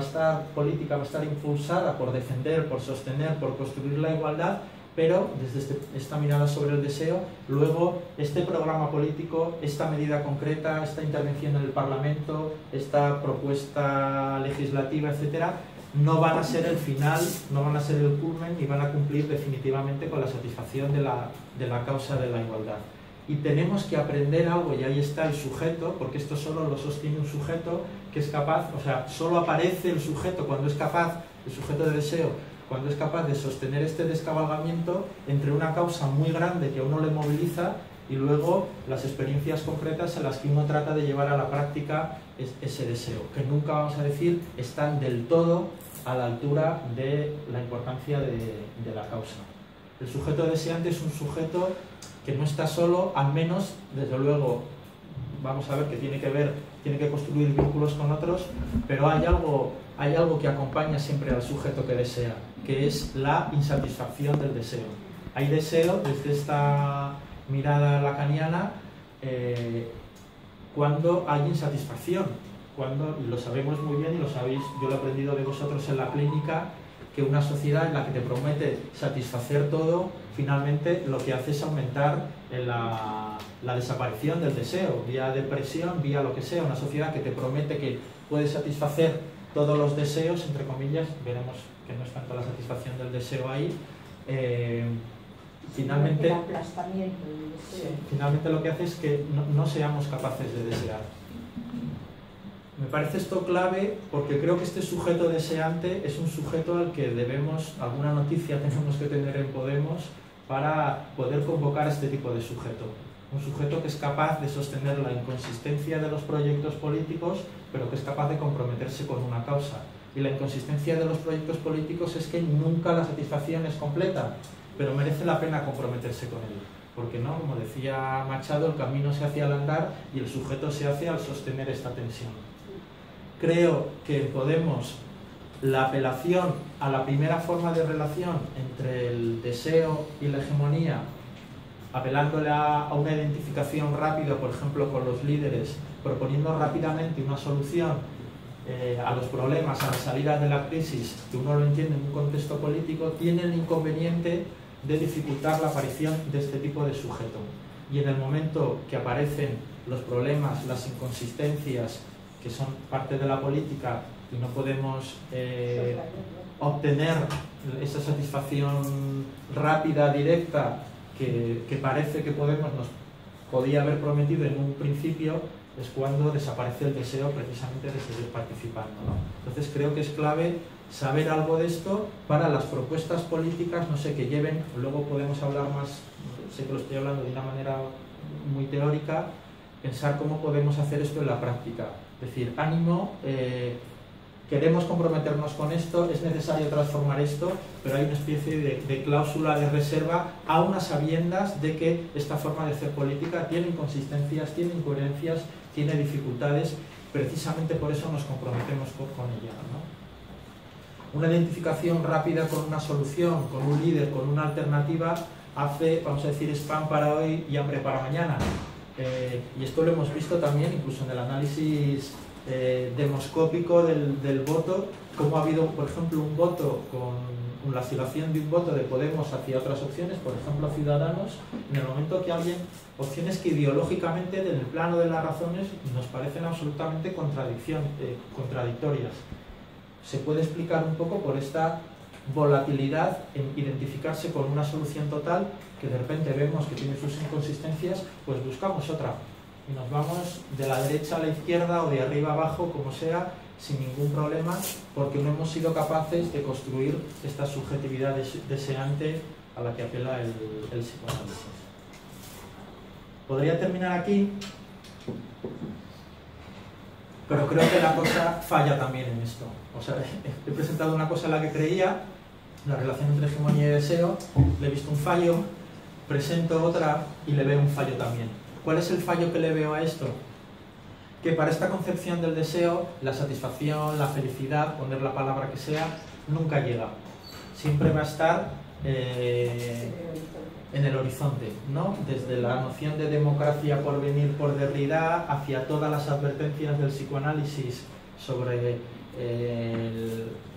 política va a estar impulsada por defender, por sostener, por construir la igualdad, pero desde esta mirada sobre el deseo, luego este programa político, esta medida concreta, esta intervención en el Parlamento, esta propuesta legislativa, etcétera, no van a ser el final, no van a ser el culmen, ni van a cumplir definitivamente con la satisfacción de la causa de la igualdad. Y tenemos que aprender algo, y ahí está el sujeto, porque esto solo lo sostiene un sujeto que es capaz, o sea, solo aparece el sujeto cuando es capaz, el sujeto de deseo, cuando es capaz de sostener este descabalgamiento entre una causa muy grande que a uno le moviliza y luego las experiencias concretas en las que uno trata de llevar a la práctica ese deseo, que nunca, vamos a decir, están del todo a la altura de la importancia de la causa. El sujeto deseante es un sujeto que no está solo, al menos, desde luego, vamos a ver que tiene que construir vínculos con otros, pero hay algo que acompaña siempre al sujeto que desea, que es la insatisfacción del deseo. Hay deseo desde esta mirada lacaniana cuando hay insatisfacción, y lo sabemos muy bien y lo sabéis, yo lo he aprendido de vosotros en la clínica, que una sociedad en la que te promete satisfacer todo, finalmente lo que hace es aumentar la desaparición del deseo, vía depresión, vía lo que sea. Una sociedad que te promete que puede satisfacer todos los deseos, entre comillas, veremos que no es tanto la satisfacción del deseo ahí. Finalmente lo que hace es que no seamos capaces de desear. Me parece esto clave porque creo que este sujeto deseante es un sujeto al que debemos, alguna noticia tenemos que tener en Podemos para poder convocar a este tipo de sujeto. Un sujeto que es capaz de sostener la inconsistencia de los proyectos políticos, pero que es capaz de comprometerse con una causa. Y la inconsistencia de los proyectos políticos es que nunca la satisfacción es completa, pero merece la pena comprometerse con él. Porque no, como decía Machado, el camino se hace al andar y el sujeto se hace al sostener esta tensión. Creo que en Podemos la apelación a la primera forma de relación entre el deseo y la hegemonía, apelándole a una identificación rápida, por ejemplo, con los líderes, proponiendo rápidamente una solución a los problemas, a la salida de la crisis, que uno lo entiende en un contexto político, tiene el inconveniente de dificultar la aparición de este tipo de sujeto. Y en el momento que aparecen los problemas, las inconsistencias, que son parte de la política y no podemos obtener esa satisfacción rápida, directa, que parece que Podemos nos podía haber prometido en un principio, es cuando desaparece el deseo precisamente de seguir participando, ¿no? Entonces creo que es clave saber algo de esto para las propuestas políticas, no sé, que lleven, luego podemos hablar más, sé que lo estoy hablando de una manera muy teórica, pensar cómo podemos hacer esto en la práctica. Es decir, ánimo, queremos comprometernos con esto, es necesario transformar esto, pero hay una especie de cláusula de reserva, aun a sabiendas de que esta forma de hacer política tiene inconsistencias, tiene incoherencias, tiene dificultades, precisamente por eso nos comprometemos con ella, ¿no? Una identificación rápida con una solución, con un líder, con una alternativa, hace, vamos a decir, spam para hoy y hambre para mañana. Y esto lo hemos visto también incluso en el análisis demoscópico del voto, cómo ha habido, por ejemplo, un voto con la oscilación de un voto de Podemos hacia otras opciones, por ejemplo, Ciudadanos, en el momento que alguien, opciones que ideológicamente, en el plano de las razones, nos parecen absolutamente contradictorias. Se puede explicar un poco por esta volatilidad en identificarse con una solución total, que de repente vemos que tiene sus inconsistencias, pues buscamos otra y nos vamos de la derecha a la izquierda o de arriba a abajo, como sea, sin ningún problema, porque no hemos sido capaces de construir esta subjetividad deseante a la que apela el psicoanálisis. Podría terminar aquí, pero creo que la cosa falla también en esto. O sea, he presentado una cosa en la que creía, la relación entre hegemonía y deseo, le he visto un fallo, presento otra y le veo un fallo también. ¿Cuál es el fallo que le veo a esto? Que para esta concepción del deseo, la satisfacción, la felicidad, poner la palabra que sea, nunca llega. Siempre va a estar en el horizonte, ¿no? Desde la noción de democracia por venir por Derrida hacia todas las advertencias del psicoanálisis sobre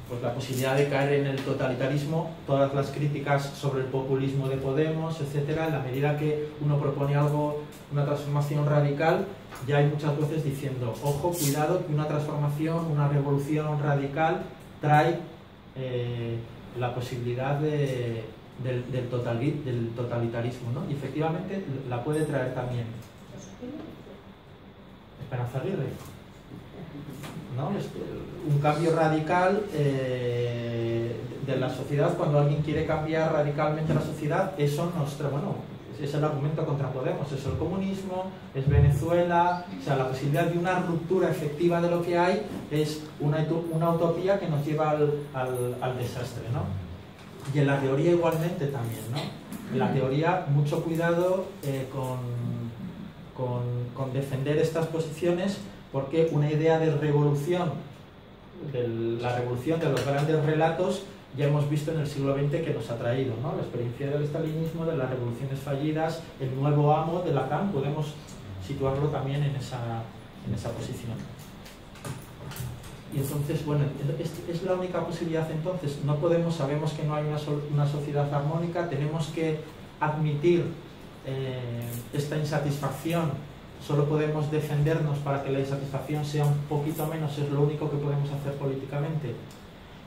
pues la posibilidad de caer en el totalitarismo, todas las críticas sobre el populismo de Podemos, etcétera. En la medida que uno propone algo, una transformación radical, ya hay muchas voces diciendo, ojo, cuidado, que una transformación, una revolución radical trae la posibilidad del totalitarismo, ¿no? Y efectivamente la puede traer también. Esperanza Aguirre, ¿no? Un cambio radical de la sociedad. Cuando alguien quiere cambiar radicalmente la sociedad, eso nos trae, bueno, es el argumento contra Podemos, es el comunismo, es Venezuela, o sea, la posibilidad de una ruptura efectiva de lo que hay es una utopía que nos lleva al desastre, ¿no? Y en la teoría igualmente también, ¿no? En la teoría mucho cuidado con defender estas posiciones, porque una idea de revolución, la revolución de los grandes relatos, ya hemos visto en el siglo XX que nos ha traído, ¿no? La experiencia del estalinismo, de las revoluciones fallidas, el nuevo amo de Lacan, podemos situarlo también en esa posición. Y entonces, bueno, es la única posibilidad entonces. No podemos, sabemos que no hay una sociedad armónica, tenemos que admitir esta insatisfacción solo podemos defendernos para que la insatisfacción sea un poquito menos, es lo único que podemos hacer políticamente.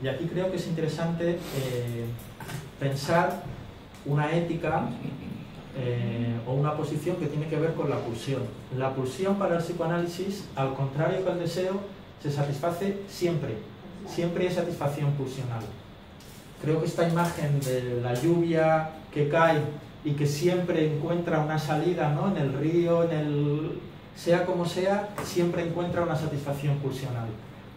Y aquí creo que es interesante pensar una ética o una posición que tiene que ver con la pulsión. La pulsión para el psicoanálisis, al contrario que el deseo, se satisface siempre. Siempre hay satisfacción pulsional. Creo que esta imagen de la lluvia que cae y que siempre encuentra una salida, ¿no?, en el río, sea como sea, siempre encuentra una satisfacción pulsional.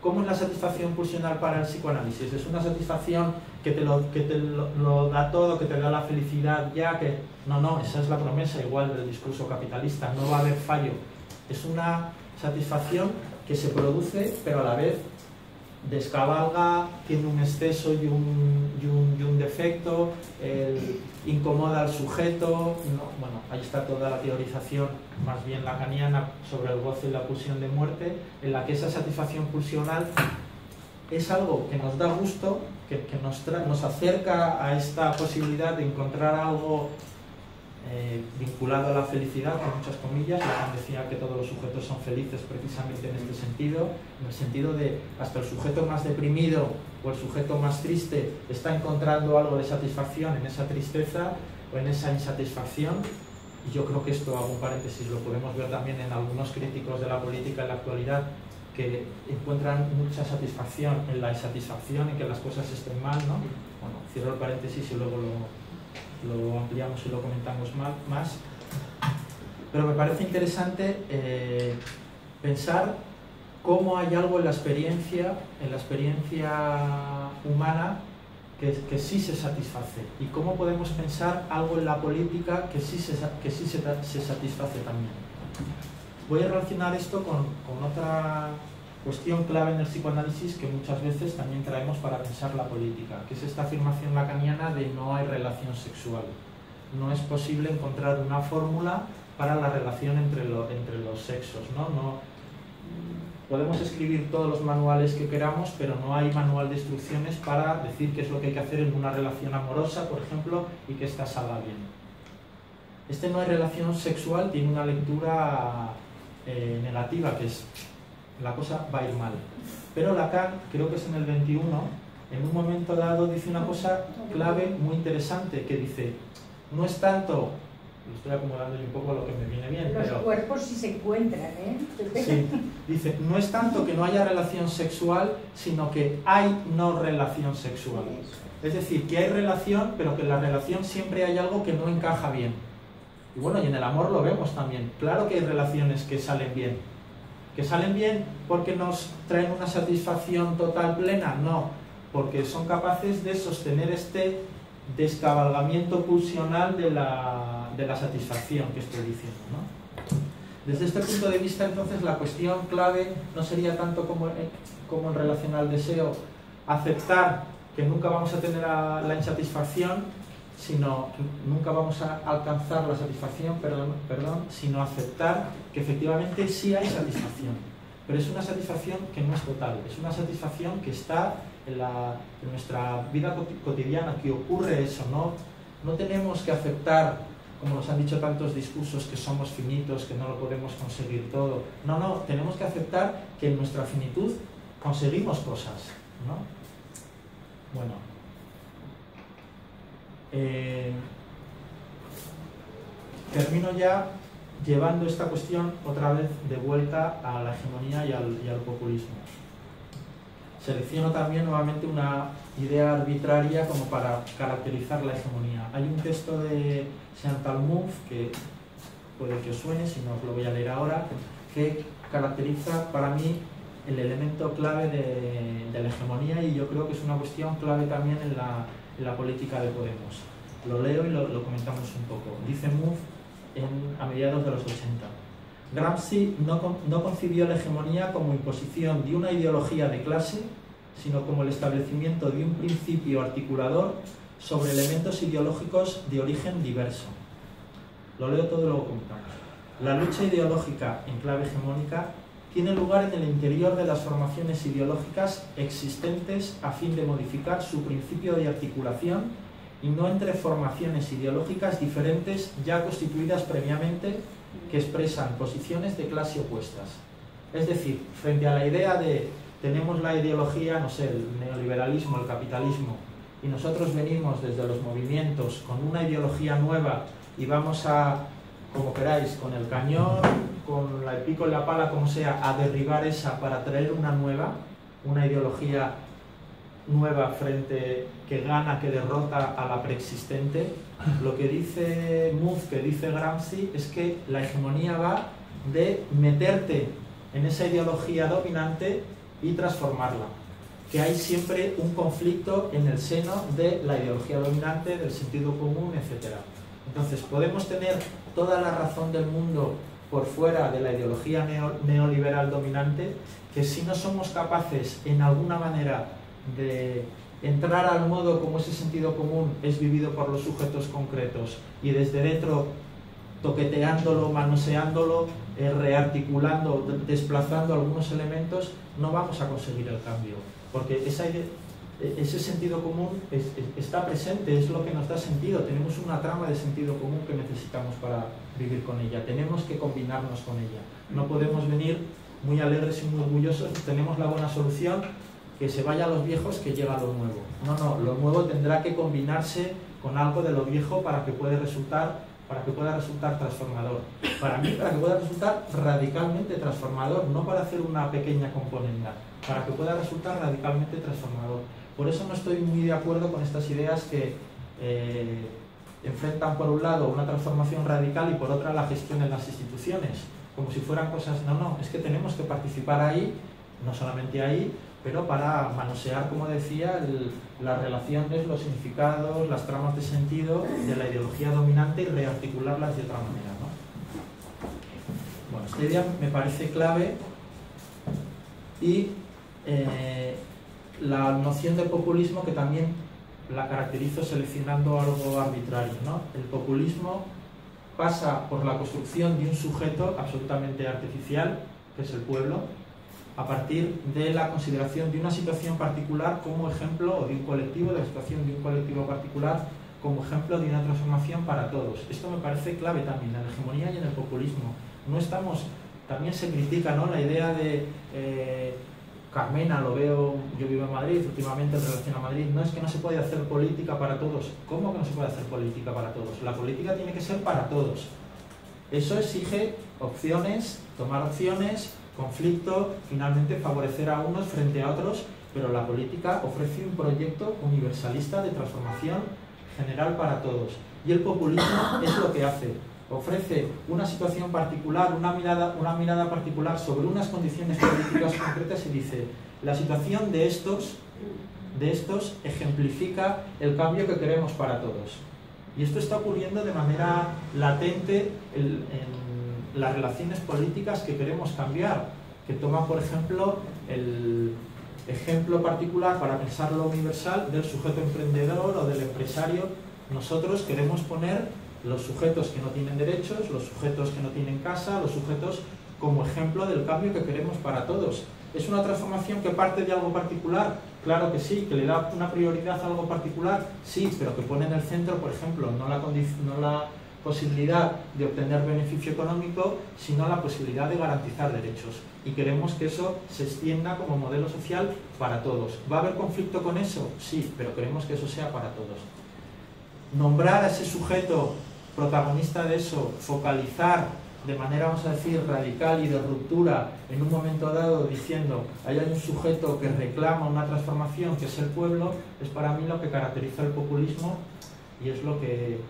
¿Cómo es la satisfacción pulsional para el psicoanálisis? ¿Es una satisfacción que te lo da todo, que te da la felicidad ya? No, esa es la promesa igual del discurso capitalista, no va a haber fallo. Es una satisfacción que se produce, pero a la vez descabalga, tiene un exceso y un defecto, incomoda al sujeto. Bueno, ahí está toda la teorización, más bien lacaniana, sobre el goce y la pulsión de muerte, en la que esa satisfacción pulsional es algo que nos da gusto, que nos acerca a esta posibilidad de encontrar algo vinculado a la felicidad, con muchas comillas. Lacan decía que todos los sujetos son felices precisamente en este sentido, en el sentido de hasta el sujeto más deprimido o el sujeto más triste está encontrando algo de satisfacción en esa tristeza o en esa insatisfacción. Y yo creo que esto, hago un paréntesis, lo podemos ver también en algunos críticos de la política en la actualidad, que encuentran mucha satisfacción en la insatisfacción, en que las cosas estén mal, ¿no? Bueno, cierro el paréntesis y luego lo ampliamos y lo comentamos más. Pero me parece interesante pensar cómo hay algo en la experiencia humana que sí se satisface, y cómo podemos pensar algo en la política que sí se satisface también. Voy a relacionar esto con otra cuestión clave en el psicoanálisis que muchas veces también traemos para pensar la política, que es esta afirmación lacaniana de no hay relación sexual. No es posible encontrar una fórmula para la relación entre los sexos, ¿no? Podemos escribir todos los manuales que queramos, pero no hay manual de instrucciones para decir qué es lo que hay que hacer en una relación amorosa, por ejemplo, y que ésta salga bien. Este no hay relación sexual tiene una lectura negativa, que es la cosa va a ir mal. Pero Lacan, creo que es en el 21, en un momento dado dice una cosa clave muy interesante, que dice, no es tanto, lo estoy acomodando un poco a lo que me viene bien, los cuerpos sí se encuentran, ¿eh? Sí, dice, no es tanto que no haya relación sexual, sino que hay no relación sexual. Es decir, que hay relación, pero que en la relación siempre hay algo que no encaja bien. Y bueno, y en el amor lo vemos también. Claro que hay relaciones que salen bien. ¿Que salen bien porque nos traen una satisfacción total, plena? No, porque son capaces de sostener este descabalgamiento pulsional de la satisfacción que estoy diciendo, ¿no? Desde este punto de vista, entonces, la cuestión clave no sería tanto como en relación al deseo, aceptar que nunca vamos a tener la insatisfacción, sino nunca vamos a alcanzar la satisfacción, sino aceptar que efectivamente sí hay satisfacción, pero es una satisfacción que no es total, es una satisfacción que está en nuestra vida cotidiana, que ocurre eso, no tenemos que aceptar, como nos han dicho tantos discursos, que somos finitos, que no lo podemos conseguir todo. No, tenemos que aceptar que en nuestra finitud conseguimos cosas, ¿no? Bueno, termino ya llevando esta cuestión otra vez de vuelta a la hegemonía y al populismo. Selecciono también nuevamente una idea arbitraria como para caracterizar la hegemonía. Hay un texto de Chantal Mouffe, que puede que os suene, si no os lo voy a leer ahora, que caracteriza para mí el elemento clave de la hegemonía, y yo creo que es una cuestión clave también en la política de Podemos. Lo leo y lo comentamos un poco. Dice Mouffe a mediados de los 80. Gramsci no concibió la hegemonía como imposición de una ideología de clase, sino como el establecimiento de un principio articulador sobre elementos ideológicos de origen diverso. Lo leo todo y luego comentamos. La lucha ideológica en clave hegemónica tiene lugar en el interior de las formaciones ideológicas existentes a fin de modificar su principio de articulación, y no entre formaciones ideológicas diferentes ya constituidas previamente que expresan posiciones de clase opuestas. Es decir, frente a la idea de tenemos la ideología, no sé, el neoliberalismo, el capitalismo, y nosotros venimos desde los movimientos con una ideología nueva y vamos a, como queráis, con el cañón, con el pico y la pala, como sea, a derribar esa para traer una nueva, una ideología nueva frente que gana, que derrota a la preexistente. Lo que dice Muth, que dice Gramsci, es que la hegemonía va de meterte en esa ideología dominante y transformarla, que hay siempre un conflicto en el seno de la ideología dominante, del sentido común, etc. Entonces podemos tener toda la razón del mundo por fuera de la ideología neoliberal dominante, que si no somos capaces en alguna manera de entrar al modo como ese sentido común es vivido por los sujetos concretos y desde dentro toqueteándolo, manoseándolo, rearticulando, desplazando algunos elementos, no vamos a conseguir el cambio, porque ese sentido común está presente, es lo que nos da sentido. Tenemos una trama de sentido común que necesitamos para vivir con ella, tenemos que combinarnos con ella, no podemos venir muy alegres y muy orgullosos, tenemos la buena solución, que se vaya a los viejos, que llega lo nuevo. No, lo nuevo tendrá que combinarse con algo de lo viejo para que pueda resultar transformador. Para mí, para que pueda resultar radicalmente transformador, no para hacer una pequeña componenda, para que pueda resultar radicalmente transformador. Por eso no estoy muy de acuerdo con estas ideas que enfrentan por un lado una transformación radical y por otra la gestión en las instituciones, como si fueran cosas. No, es que tenemos que participar ahí, no solamente ahí, pero para manosear, como decía, las relaciones, los significados, las tramas de sentido de la ideología dominante y rearticularlas de otra manera, ¿no? Bueno, esta idea me parece clave. Y la noción de populismo, que también la caracterizo seleccionando algo arbitrario, ¿no? El populismo pasa por la construcción de un sujeto absolutamente artificial, que es el pueblo, a partir de la consideración de una situación particular como ejemplo, o de un colectivo, de la situación de un colectivo particular como ejemplo de una transformación para todos. Esto me parece clave también en la hegemonía y en el populismo. No estamos, también se critica, ¿no?, la idea de Carmena, lo veo, yo vivo en Madrid, últimamente en relación a Madrid, no es que no se puede hacer política para todos. ¿Cómo que no se puede hacer política para todos? La política tiene que ser para todos. Eso exige opciones, tomar opciones, conflicto, finalmente favorecer a unos frente a otros, pero la política ofrece un proyecto universalista de transformación general para todos. Y el populismo es lo que hace, ofrece una situación particular, una mirada particular sobre unas condiciones políticas concretas y dice, la situación de estos ejemplifica el cambio que queremos para todos. Y esto está ocurriendo de manera latente en las relaciones políticas que queremos cambiar, que toman, por ejemplo, el ejemplo particular para pensar lo universal del sujeto emprendedor o del empresario. Nosotros queremos poner los sujetos que no tienen derechos, los sujetos que no tienen casa, los sujetos como ejemplo del cambio que queremos para todos. ¿Es una transformación que parte de algo particular? Claro que sí. ¿Que le da una prioridad a algo particular? Sí, pero que pone en el centro, por ejemplo, no la posibilidad de obtener beneficio económico, sino la posibilidad de garantizar derechos. Y queremos que eso se extienda como modelo social para todos. ¿Va a haber conflicto con eso? Sí, pero queremos que eso sea para todos. Nombrar a ese sujeto protagonista de eso, focalizar de manera, vamos a decir, radical y de ruptura en un momento dado, diciendo hay un sujeto que reclama una transformación, que es el pueblo, es para mí lo que caracteriza el populismo y es lo que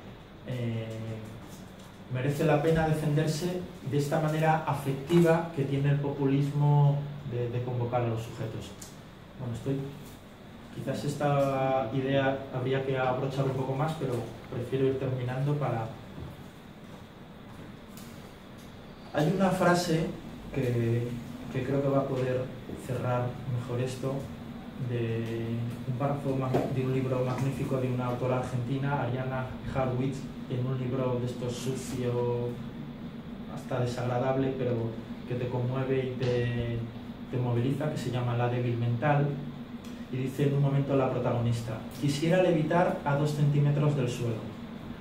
merece la pena defenderse de esta manera afectiva que tiene el populismo de convocar a los sujetos. Bueno, quizás esta idea habría que abrochar un poco más, pero prefiero ir terminando para... Hay una frase que creo que va a poder cerrar mejor esto, de un párrafo de un libro magnífico de una autora argentina, Ariana Harwitz, en un libro de estos sucio, hasta desagradable, pero que te conmueve y te moviliza, que se llama La débil mental, y dice en un momento la protagonista: quisiera levitar a 2 centímetros del suelo,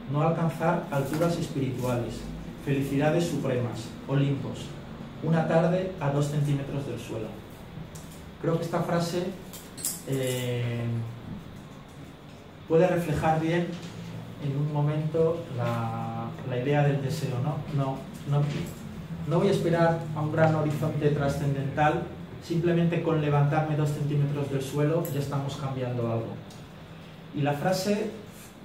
no alcanzar alturas espirituales, felicidades supremas, Olimpos, una tarde a 2 centímetros del suelo. Creo que esta frase puede reflejar bien en un momento la idea del deseo, ¿no? No voy a esperar a un gran horizonte trascendental, simplemente con levantarme 2 centímetros del suelo ya estamos cambiando algo. Y la frase,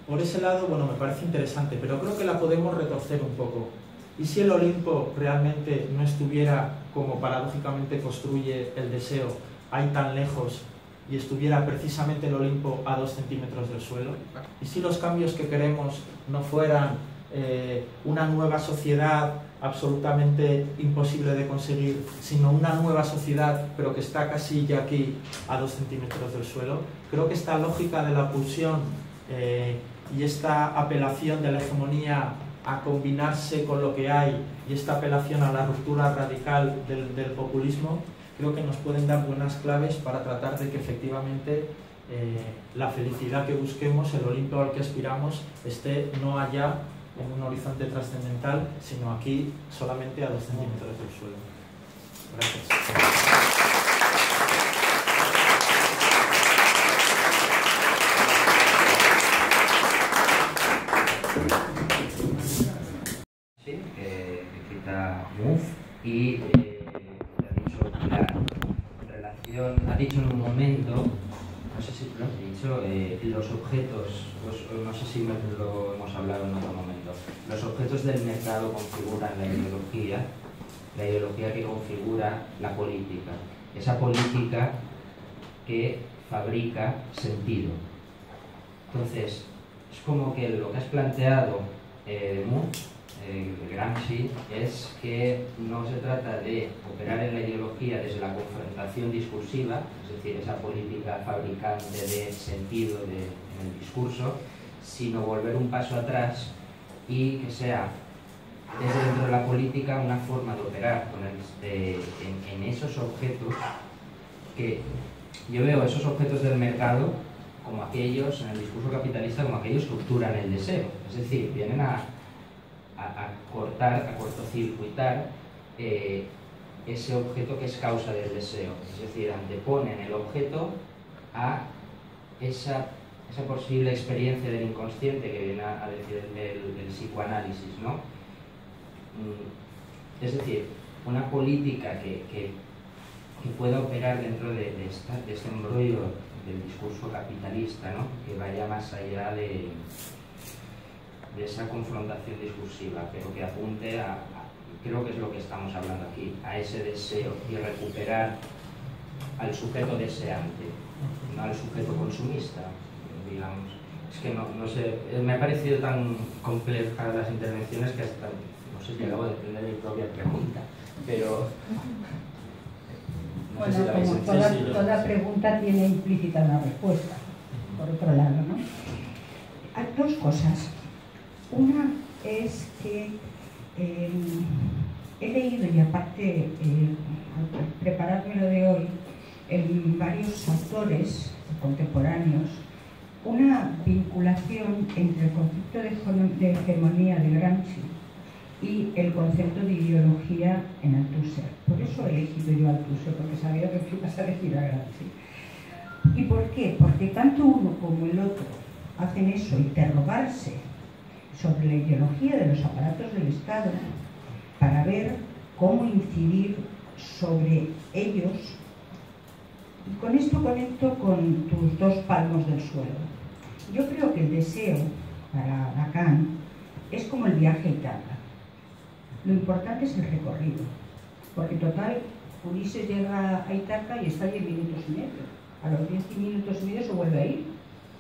por ese lado, bueno, me parece interesante, pero creo que la podemos retorcer un poco. ¿Y si el Olimpo realmente no estuviera, como paradójicamente construye el deseo, ahí tan lejos, y estuviera precisamente el Olimpo a 2 centímetros del suelo? ¿Y si los cambios que queremos no fueran una nueva sociedad absolutamente imposible de conseguir, sino una nueva sociedad, pero que está casi ya aquí a 2 centímetros del suelo? Creo que esta lógica de la pulsión y esta apelación de la hegemonía a combinarse con lo que hay y esta apelación a la ruptura radical del populismo, creo que nos pueden dar buenas claves para tratar de que efectivamente la felicidad que busquemos, el Olimpo al que aspiramos, esté no allá en un horizonte trascendental, sino aquí solamente a 2 centímetros del suelo. Gracias. Y ha dicho en un momento, no sé si lo has dicho, los objetos, no sé si lo hemos hablado en otro momento, los objetos del mercado configuran la ideología que configura la política, esa política que fabrica sentido. Entonces, es como que lo que has planteado, Gramsci, es que no se trata de operar en la ideología desde la confrontación discursiva, es decir, esa política fabricante de sentido en el discurso, sino volver un paso atrás y que sea desde dentro de la política una forma de operar en esos objetos que yo veo esos objetos del mercado como aquellos, en el discurso capitalista, como aquellos que obturan el deseo, es decir, vienen a cortar, a cortocircuitar ese objeto que es causa del deseo, es decir, anteponen el objeto a esa posible experiencia del inconsciente que viene a decir el psicoanálisis, ¿no? Es decir, una política que pueda operar dentro de este embrollo del discurso capitalista, ¿no? Que vaya más allá de esa confrontación discursiva, pero que apunte creo que es lo que estamos hablando aquí, a ese deseo y recuperar al sujeto deseante, no al sujeto consumista, digamos. Es que no sé, me ha parecido tan compleja las intervenciones que hasta no sé si acabo de entender mi propia pregunta, pero no bueno, sé si la habéis como toda pregunta tiene implícita una respuesta, por otro lado, ¿no? Hay dos cosas. Una es que he leído, y aparte al preparármelo de hoy, en varios autores contemporáneos, una vinculación entre el concepto de hegemonía de Gramsci y el concepto de ideología en Althusser. Por eso he elegido yo Althusser, porque sabía que ibas a elegir a Gramsci. ¿Y por qué? Porque tanto uno como el otro hacen eso, interrogarse sobre la ideología de los aparatos del Estado para ver cómo incidir sobre ellos. Y con esto conecto con tus 2 palmos del suelo. Yo creo que el deseo, para Lacan, es como el viaje a Ítaca. Lo importante es el recorrido, porque total, Ulises llega a Ítaca y está 10 minutos y medio. A los 10 minutos y medio se vuelve a ir.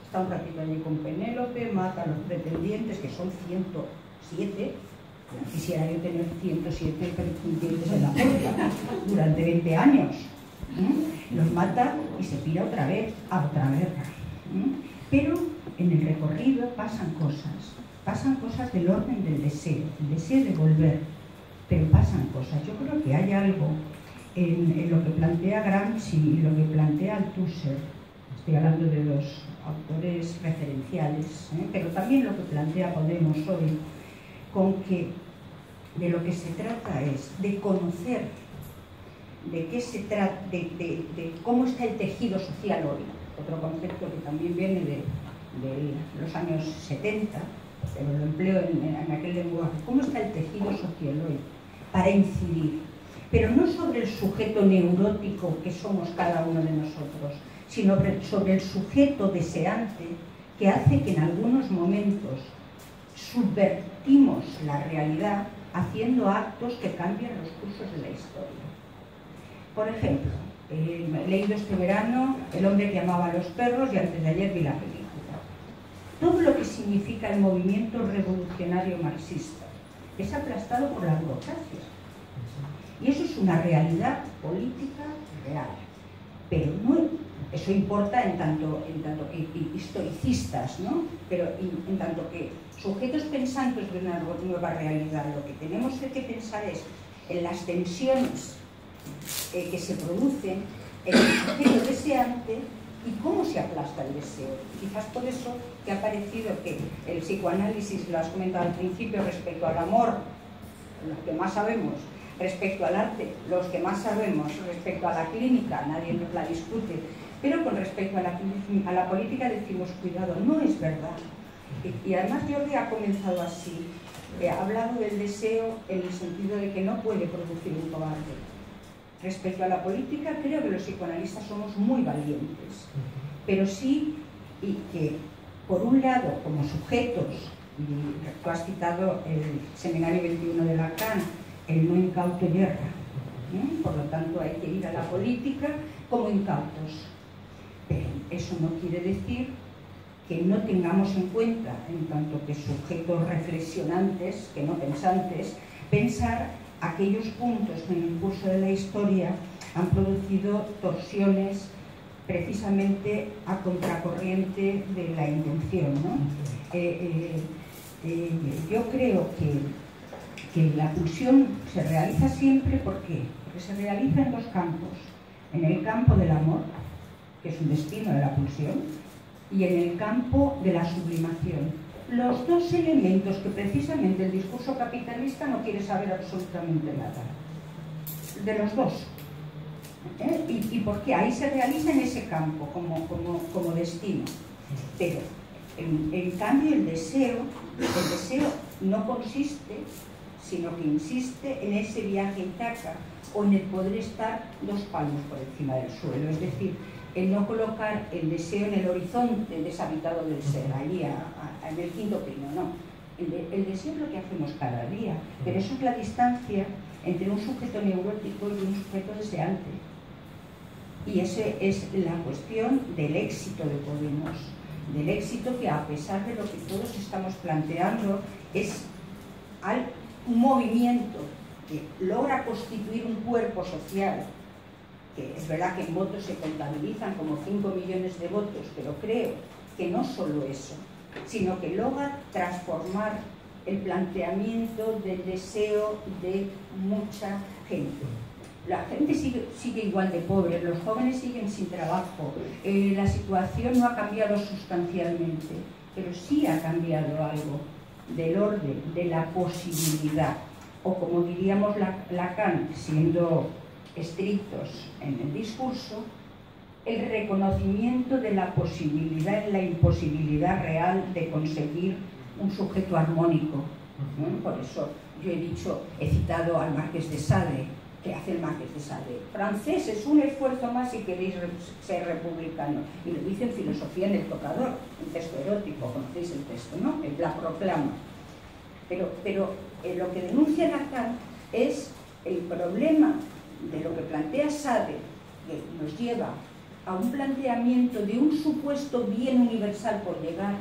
Está un ratito allí con Penélope, mata a los pretendientes, que son 107. Quisiera yo tener 107 pretendientes en la puerta durante 20 años. Los mata y se pira otra vez a otra guerra. Pero en el recorrido pasan cosas del orden del deseo, el deseo de volver, pero pasan cosas. Yo creo que hay algo en lo que plantea Gramsci y lo que plantea Althusser. Estoy hablando de los autores referenciales, pero también lo que plantea Podemos hoy, con que de lo que se trata es de conocer de qué se trata, de cómo está el tejido social hoy, otro concepto que también viene de los años 70, pero lo empleo en aquel lenguaje, cómo está el tejido social hoy, para incidir, pero no sobre el sujeto neurótico que somos cada uno de nosotros, sino sobre el sujeto deseante que hace que en algunos momentos subvertimos la realidad haciendo actos que cambian los cursos de la historia. Por ejemplo, he leído este verano El hombre que amaba a los perros y antes de ayer vi la película. Todo lo que significa el movimiento revolucionario marxista es aplastado por la burocracia. Y eso es una realidad política real. Pero no, eso importa en tanto que historicistas, ¿no? Pero en tanto que sujetos pensantes de una nueva realidad, lo que tenemos que pensar es en las tensiones que se producen en el sujeto deseante y cómo se aplasta el deseo. Quizás por eso que ha parecido que el psicoanálisis, lo has comentado al principio, respecto al amor, lo que más sabemos, respecto al arte, los que más sabemos, respecto a la clínica, nadie nos la discute, pero con respecto a la política decimos, cuidado, no es verdad. Y además Jordi ha comenzado así, ha hablado del deseo en el sentido de que no puede producir un cobarde. Respecto a la política, creo que los psicoanalistas somos muy valientes, pero sí y que, por un lado, como sujetos, y tú has citado el Seminario 21 de Lacan, el no incauto yerra, por lo tanto hay que ir a la política como incautos, pero eso no quiere decir que no tengamos en cuenta, en tanto que sujetos reflexionantes, que no pensantes, pensar aquellos puntos que en el curso de la historia han producido torsiones precisamente a contracorriente de la intención, ¿no? Yo creo que la pulsión se realiza siempre, ¿por qué? Porque se realiza en dos campos, en el campo del amor, que es un destino de la pulsión, y en el campo de la sublimación. Los dos elementos que precisamente el discurso capitalista no quiere saber absolutamente nada. De los dos. ¿Y por qué? Ahí se realiza en ese campo, como destino. Pero, en cambio, el deseo no consiste, sino que insiste en ese viaje Ítaca o en el poder estar dos palmos por encima del suelo. Es decir, el no colocar el deseo en el horizonte deshabitado del ser, allí en el quinto pino, no. El deseo es lo que hacemos cada día, pero eso es la distancia entre un sujeto neurótico y un sujeto deseante. Y esa es la cuestión del éxito de Podemos, del éxito que, a pesar de lo que todos estamos planteando, es un movimiento que logra constituir un cuerpo social, que es verdad que en votos se contabilizan como 5 millones de votos, pero creo que no solo eso, sino que logra transformar el planteamiento del deseo de mucha gente. La gente sigue igual de pobre, los jóvenes siguen sin trabajo, la situación no ha cambiado sustancialmente, pero sí ha cambiado algo del orden, de la posibilidad, o como diríamos Lacan, siendo estrictos en el discurso, el reconocimiento de la posibilidad en la imposibilidad real de conseguir un sujeto armónico. Por eso yo he citado al Marqués de Sade. ¿Qué hace el Marqués de Sade? Franceses, un esfuerzo más si queréis ser republicano. Y lo dice en Filosofía en el tocador, un texto erótico, conocéis el texto, ¿no? La proclama. Pero lo que denuncia Lacan es el problema de lo que plantea Sade, que nos lleva a un planteamiento de un supuesto bien universal por llegar,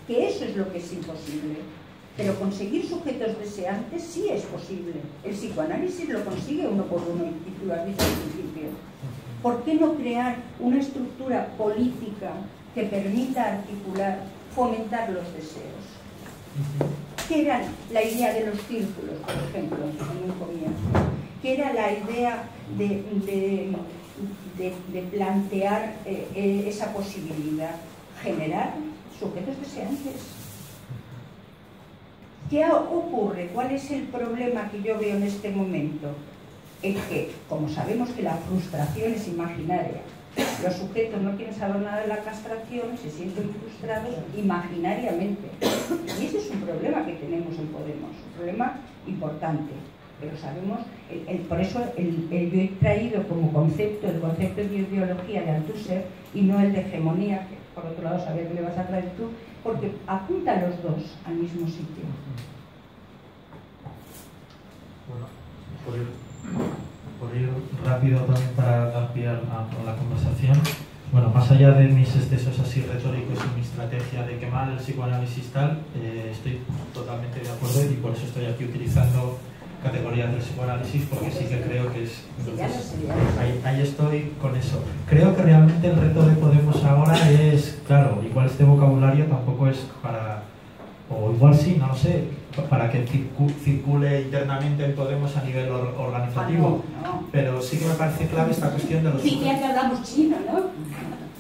que eso es lo que es imposible. Pero conseguir sujetos deseantes sí es posible. El psicoanálisis lo consigue uno por uno, y tú lo has dicho al principio. ¿Por qué no crear una estructura política que permita articular, fomentar los deseos? ¿Qué era la idea de los círculos, por ejemplo, en un comienzo? ¿Qué era la idea de plantear esa posibilidad? Generar sujetos deseantes. ¿Qué ocurre? ¿Cuál es el problema que yo veo en este momento? Es que, como sabemos que la frustración es imaginaria, los sujetos no quieren saber nada de la castración, se sienten frustrados imaginariamente. Y ese es un problema que tenemos en Podemos, un problema importante. Pero sabemos, por eso yo he traído como concepto el concepto de ideología de Althusser y no el de hegemonía, que por otro lado sabía que le vas a traer tú, porque apunta a los dos al mismo sitio. Bueno, por ir rápido también para dar pie a la conversación. Bueno, más allá de mis excesos así retóricos y mi estrategia de quemar el psicoanálisis tal, estoy totalmente de acuerdo y por eso estoy aquí utilizando categorías del psicoanálisis, porque sí que creo que es... Entonces, ahí estoy con eso. Creo que realmente el reto de Podemos ahora es, claro, igual este vocabulario tampoco es para... O igual sí, no lo sé, para que circule internamente en Podemos a nivel organizativo. No. Pero sí que me parece clave esta cuestión de los... Sí, ya que hablamos chino, ¿no?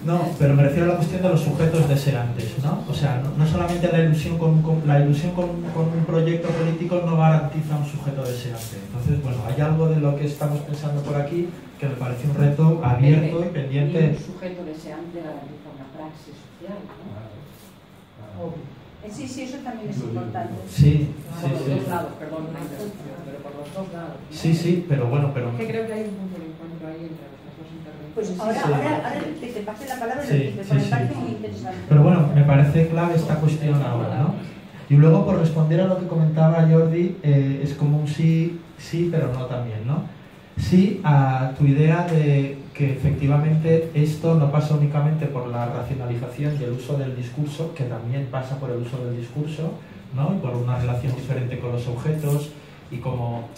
No, pero me refiero a la cuestión de los sujetos deseantes, ¿no? O sea, no solamente la ilusión con un proyecto político no garantiza un sujeto deseante. Entonces, bueno, hay algo de lo que estamos pensando por aquí que me parece un reto abierto y pendiente. Y un sujeto deseante garantiza una praxis social, ¿no? Obvio. Sí, eso también es importante. Sí. Por los dos lados, perdón, pero por los dos lados, ¿no? Sí, pero bueno, pero... Es que creo que hay un punto de encuentro ahí entre las dos intervenciones. Pues ahora que te pase la palabra, lo dices, me parece muy interesante. Pero bueno, me parece clave esta cuestión ahora, ¿no? Y luego, por responder a lo que comentaba Jordi, es como un sí, pero no también, ¿no? Sí a tu idea de que efectivamente esto no pasa únicamente por la racionalización y el uso del discurso, que también pasa por el uso del discurso, ¿no? Y por una relación diferente con los objetos y cómo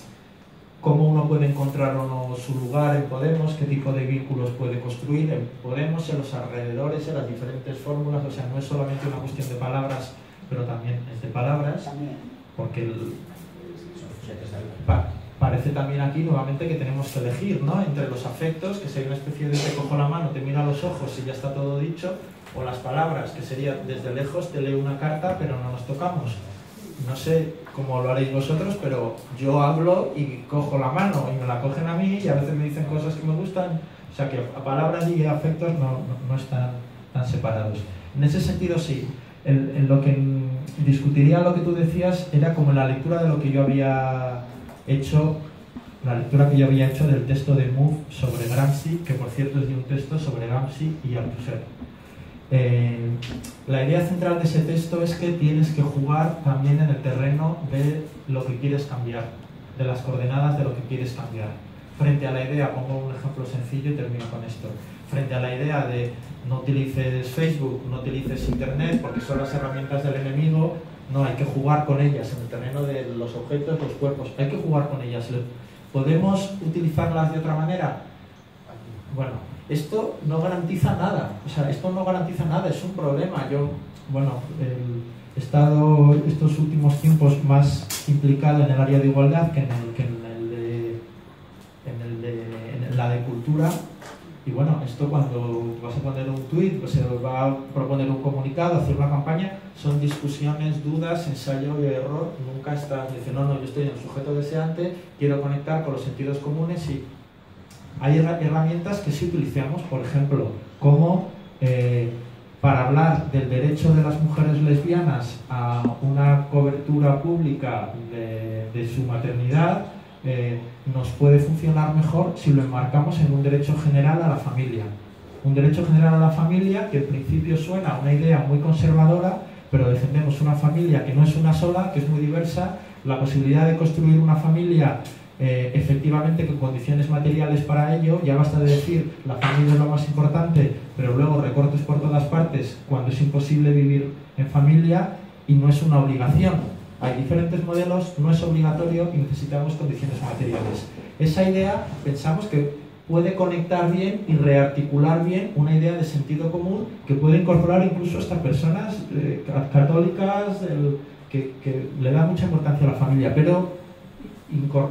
uno puede encontrar o no su lugar en Podemos, qué tipo de vínculos puede construir en Podemos, en los alrededores, en las diferentes fórmulas. O sea, no es solamente una cuestión de palabras, pero también es de palabras, porque parece también aquí nuevamente que tenemos que elegir, ¿no? Entre los afectos, que sería una especie de te cojo la mano, te miro a los ojos y ya está todo dicho, o las palabras, que sería desde lejos te leo una carta pero no nos tocamos. No sé cómo lo haréis vosotros, pero yo hablo y cojo la mano y me la cogen a mí y a veces me dicen cosas que me gustan. O sea que palabras y afectos no están tan separados. En ese sentido sí. En lo que discutiría lo que tú decías era como la lectura de lo que yo había hecho, la lectura que yo había hecho del texto de Mouffe sobre Gramsci, que por cierto es de un texto sobre Gramsci y Althusser. La idea central de ese texto es que tienes que jugar también en el terreno de lo que quieres cambiar, de las coordenadas de lo que quieres cambiar. Frente a la idea, pongo un ejemplo sencillo y termino con esto, frente a la idea de no utilices Facebook, no utilices Internet porque son las herramientas del enemigo, no, hay que jugar con ellas en el terreno de los objetos, los cuerpos, hay que jugar con ellas. ¿Podemos utilizarlas de otra manera? Bueno, esto no garantiza nada, o sea, esto no garantiza nada, es un problema. Yo, bueno, he estado estos últimos tiempos más implicado en el área de igualdad que en la de cultura. Y bueno, esto cuando vas a poner un tuit, pues se va a proponer un comunicado, hacer una campaña, son discusiones, dudas, ensayo y error. Nunca estás diciendo, no, yo estoy en el sujeto deseante, quiero conectar con los sentidos comunes. Y hay herramientas que sí utilizamos, por ejemplo, como para hablar del derecho de las mujeres lesbianas a una cobertura pública de su maternidad, nos puede funcionar mejor si lo enmarcamos en un derecho general a la familia. Un derecho general a la familia que en principio suena a una idea muy conservadora, pero defendemos una familia que no es una sola, que es muy diversa, la posibilidad de construir una familia efectivamente con condiciones materiales para ello. Ya basta de decir la familia es lo más importante, pero luego recortes por todas partes cuando es imposible vivir en familia y no es una obligación. Hay diferentes modelos, no es obligatorio y necesitamos condiciones materiales. Esa idea pensamos que puede conectar bien y rearticular bien una idea de sentido común que puede incorporar incluso a estas personas católicas que le dan mucha importancia a la familia, pero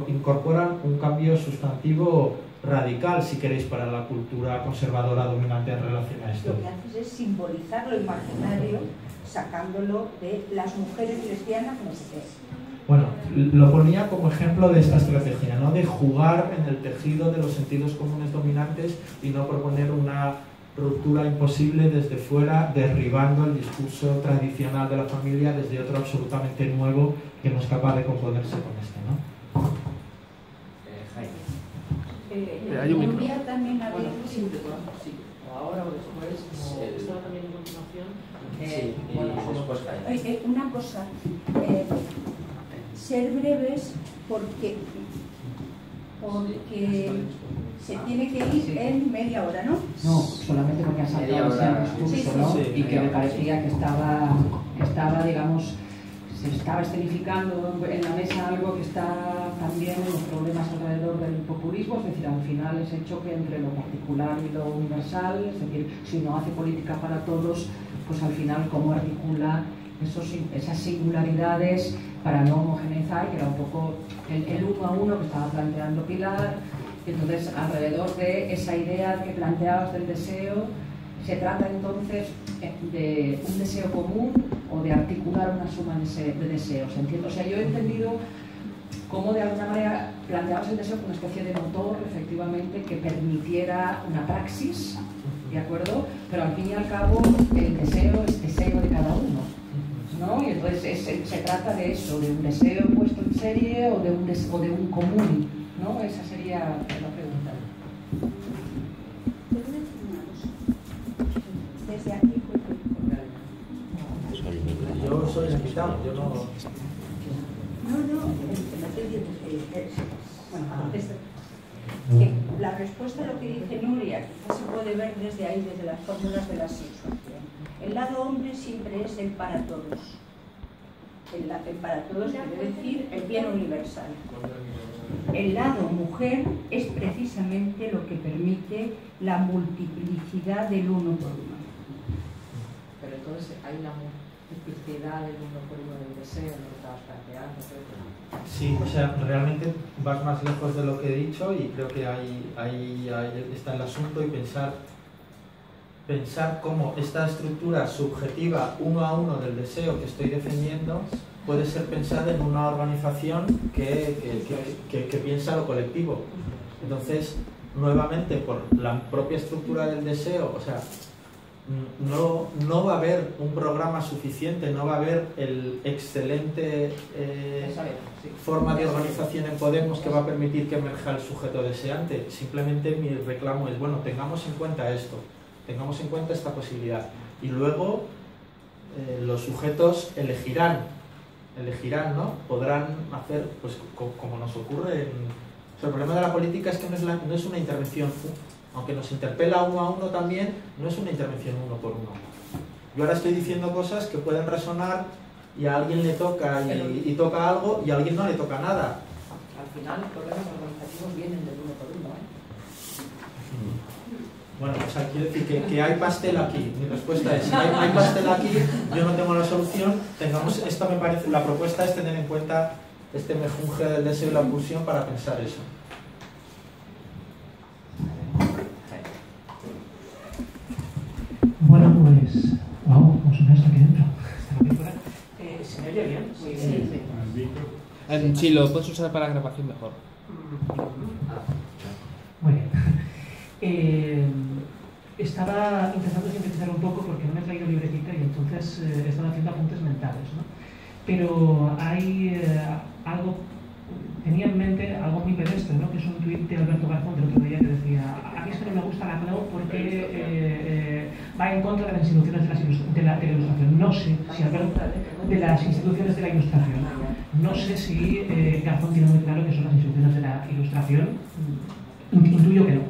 incorporan un cambio sustantivo radical, si queréis, para la cultura conservadora dominante en relación a esto. Lo que haces es simbolizar lo imaginario, sacándolo de las mujeres lesbianas, no sé qué. Bueno, lo ponía como ejemplo de esta estrategia, ¿no? De jugar en el tejido de los sentidos comunes dominantes y no proponer una ruptura imposible desde fuera, derribando el discurso tradicional de la familia desde otro absolutamente nuevo que no es capaz de componerse con este, ¿no? Nuria también había... Sí, o ahora o después, como estaba también en continuación. Sí, y después Jaime. Una cosa, ser breves porque se tiene que ir en media hora, ¿no? No, solamente porque ha saltado ese discurso, ¿no? Sí, y que me parecía que estaba, digamos, se estaba escenificando en la mesa algo que está también en los problemas alrededor del populismo, es decir, al final ese choque entre lo particular y lo universal, es decir, si uno hace política para todos, pues al final cómo articula esas singularidades para no homogeneizar, que era un poco el uno a uno que estaba planteando Pilar. Entonces, alrededor de esa idea que planteabas del deseo, se trata entonces de un deseo común o de articular una suma de deseos, ¿entiendes? O sea, yo he entendido cómo de alguna manera planteabas el deseo como una especie de motor, efectivamente, que permitiera una praxis, ¿de acuerdo? Pero al fin y al cabo, el deseo es deseo de cada uno, ¿no? Y entonces se trata de eso, de un deseo puesto en serie o de un común, ¿no? Esa sería la pregunta. Desde aquí. Yo soy el invitado, yo no... Que la respuesta a lo que dice Nuria quizás se puede ver desde ahí, desde las fórmulas de la sexuación. El lado hombre siempre es el para todos. El para todos quiere decir el bien universal. El lado mujer es precisamente lo que permite la multiplicidad del uno por uno. Pero entonces hay una multiplicidad del uno por uno del deseo, lo que estabas planteando, creo. Sí, o sea, realmente vas más lejos de lo que he dicho y creo que ahí está el asunto, y pensar cómo esta estructura subjetiva uno a uno del deseo que estoy defendiendo puede ser pensada en una organización que piensa lo colectivo. Entonces, nuevamente, por la propia estructura del deseo, o sea, no va a haber un programa suficiente, no va a haber el excelente forma de organización en Podemos que va a permitir que emerja el sujeto deseante. Simplemente mi reclamo es, bueno, tengamos en cuenta esto, tengamos en cuenta esta posibilidad, y luego los sujetos elegirán, ¿no? Podrán hacer, pues como nos ocurre o sea, el problema de la política es que no es una intervención, aunque nos interpela uno a uno también, no es una intervención uno por uno. Yo ahora estoy diciendo cosas que pueden resonar y a alguien le toca y toca algo y a alguien no le toca nada. Al final los problemas organizativos vienen del uno por uno, Bueno, o sea, quiero decir que hay pastel aquí. Mi respuesta es, si hay pastel aquí, yo no tengo la solución. Esto me parece, la propuesta es tener en cuenta este mejunje del deseo y la pulsión para pensar eso. Bueno, pues vamos a ver esto aquí dentro. ¿Se me oye bien? Sí. Sí, lo puedes usar para la grabación mejor. Muy bien. Estaba intentando sintetizar un poco porque no me he traído libretita y entonces he estado haciendo apuntes mentales, ¿no? Pero hay algo, tenía en mente algo muy pedestre, ¿no? Que es un tuit de Alberto Garzón del otro día que decía: a mí es que no me gusta la CLAU porque va en contra de las instituciones de la ilustración. No sé si Alberto, de las instituciones de la ilustración. No sé si Garzón tiene muy claro que son las instituciones de la ilustración. Intuyo que no.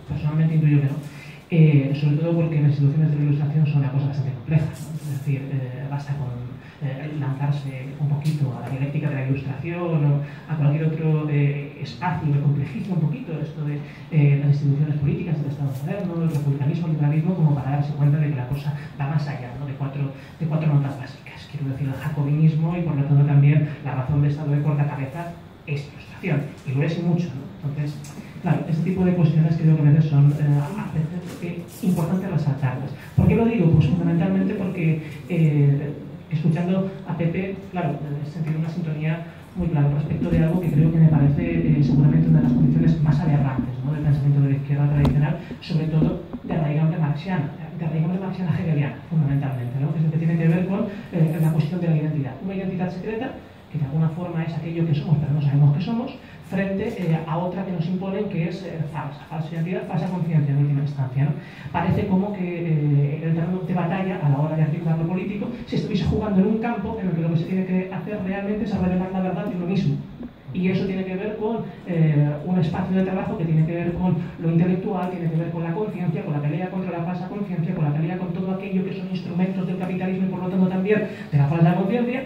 Personalmente intuyo que no. Sobre todo porque las instituciones de la ilustración son una cosa bastante compleja, ¿no? Es decir, basta con lanzarse un poquito a la dialéctica de la ilustración o a cualquier otro espacio que complejice un poquito esto de las instituciones políticas del Estado moderno, el republicanismo, el liberalismo, como para darse cuenta de que la cosa va más allá, ¿no? de cuatro notas básicas. Quiero decir, el jacobinismo y por lo tanto también la razón de Estado de corta cabeza es frustración, y lo es y mucho, ¿no? Entonces, claro, este tipo de cuestiones creo que a veces son importantes resaltarlas. ¿Por qué lo digo? Pues fundamentalmente porque escuchando a Pepe, claro, he sentido una sintonía muy clara respecto de algo que creo que me parece seguramente una de las condiciones más aberrantes, ¿no?, del pensamiento de la izquierda tradicional, sobre todo de raigambre marxiana hegeliana, fundamentalmente, ¿no?, que es lo que tiene que ver con la cuestión de la identidad. Una identidad secreta que de alguna forma es aquello que somos pero no sabemos que somos, frente a otra que nos imponen, que es falsa identidad, falsa conciencia en última instancia, ¿no? Parece como que el terreno de batalla a la hora de articular lo político se estuviese jugando en un campo en el que lo que se tiene que hacer realmente es revelar la verdad de uno mismo. Y eso tiene que ver con un espacio de trabajo que tiene que ver con lo intelectual, tiene que ver con la conciencia, con la pelea contra la falsa conciencia, con la pelea con todo aquello que son instrumentos del capitalismo y por lo tanto también de la falsa conciencia.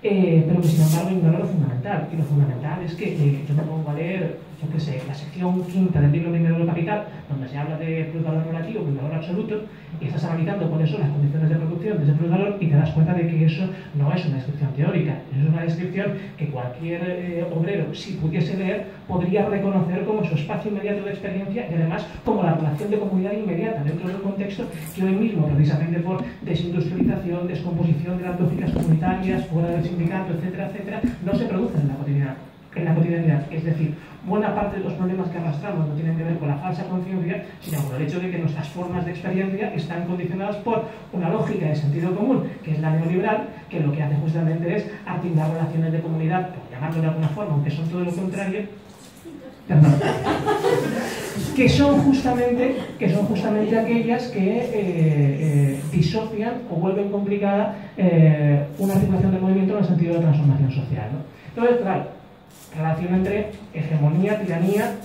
Pero que sin embargo ignora lo fundamental, y lo fundamental es que yo me pongo a leer, yo qué sé, la sección quinta del libro primero del Capital, donde se habla de plusvalor relativo, plusvalor absoluto, y estás analizando cuáles son las condiciones de producción de ese plusvalor y te das cuenta de que eso no es una descripción teórica, es una descripción que cualquier obrero, si pudiese leer, podría reconocer como su espacio inmediato de experiencia y además como la relación de comunidad inmediata dentro de un contexto que hoy mismo, precisamente por desindustrialización, descomposición de las lógicas comunitarias, fuera del sindicato, etcétera, etcétera, no se producen en la cotidianidad. Es decir, buena parte de los problemas que arrastramos no tienen que ver con la falsa conciencia, sino con el hecho de que nuestras formas de experiencia están condicionadas por una lógica de sentido común, que es la neoliberal, que lo que hace justamente es articular relaciones de comunidad, por llamarlo de alguna forma, aunque son todo lo contrario, que son justamente aquellas que disocian o vuelven complicada una articulación del movimiento en el sentido de transformación social, ¿no? Entonces, claro, relación entre hegemonía, tiranía,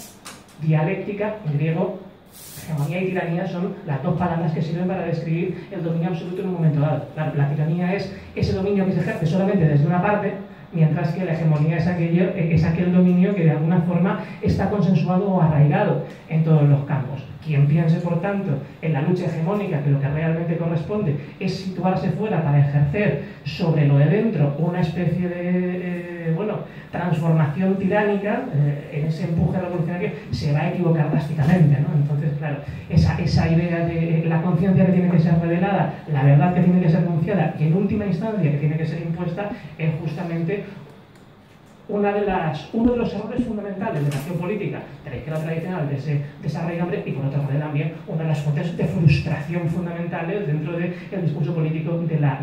dialéctica, en griego, hegemonía y tiranía son las dos palabras que sirven para describir el dominio absoluto en un momento dado. La tiranía es ese dominio que se ejerce solamente desde una parte, mientras que la hegemonía es aquel dominio que de alguna forma está consensuado o arraigado en todos los campos. Quien piense, por tanto, en la lucha hegemónica, que lo que realmente corresponde es situarse fuera para ejercer sobre lo de dentro una especie de transformación tiránica, en ese empuje revolucionario, se va a equivocar drásticamente, ¿no? Entonces, claro, esa idea de la conciencia que tiene que ser revelada, la verdad que tiene que ser anunciada y en última instancia que tiene que ser impuesta, es justamente uno de los errores fundamentales de la acción política de la izquierda tradicional, de esa raigambre, y por otra parte también una de las fuentes de frustración fundamentales dentro del discurso político de la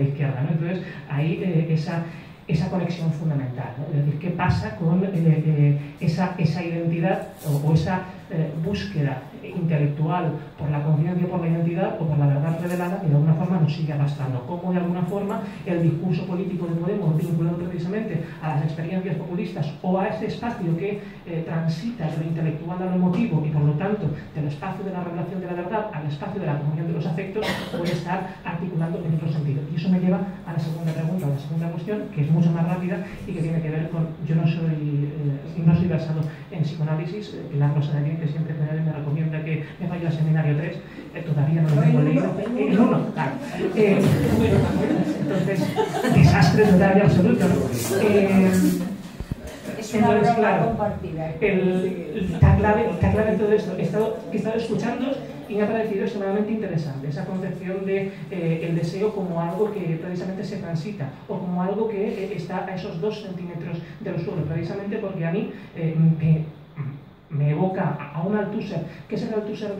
izquierda, ¿no? Entonces, ahí esa conexión fundamental, ¿no? Es decir, ¿qué pasa con esa identidad o esa búsqueda intelectual por la conciencia, por la identidad o por la verdad revelada, que de alguna forma nos sigue arrastrando? Cómo de alguna forma el discurso político de Podemos, vinculado precisamente a las experiencias populistas o a ese espacio que transita de lo intelectual a lo emotivo y por lo tanto del espacio de la revelación de la verdad al espacio de la comunión de los afectos, puede estar articulando en otro sentido. Y eso me lleva a la segunda pregunta, a la segunda cuestión, que es mucho más rápida y que tiene que ver con, yo no soy versado en psicoanálisis, Pilar Rosa de Bien, que siempre me recomienda que me vaya al seminario 3, todavía no lo tengo leído, el 1, claro. Entonces, desastre total y absoluto, ¿no? Es una broma compartida. Está clave todo esto. He estado escuchando y me ha parecido extremadamente interesante esa concepción de el deseo como algo que precisamente se transita o como algo que está a esos 2 centímetros del suelo, precisamente porque a mí me evoca a un Althusser, que es el Althusser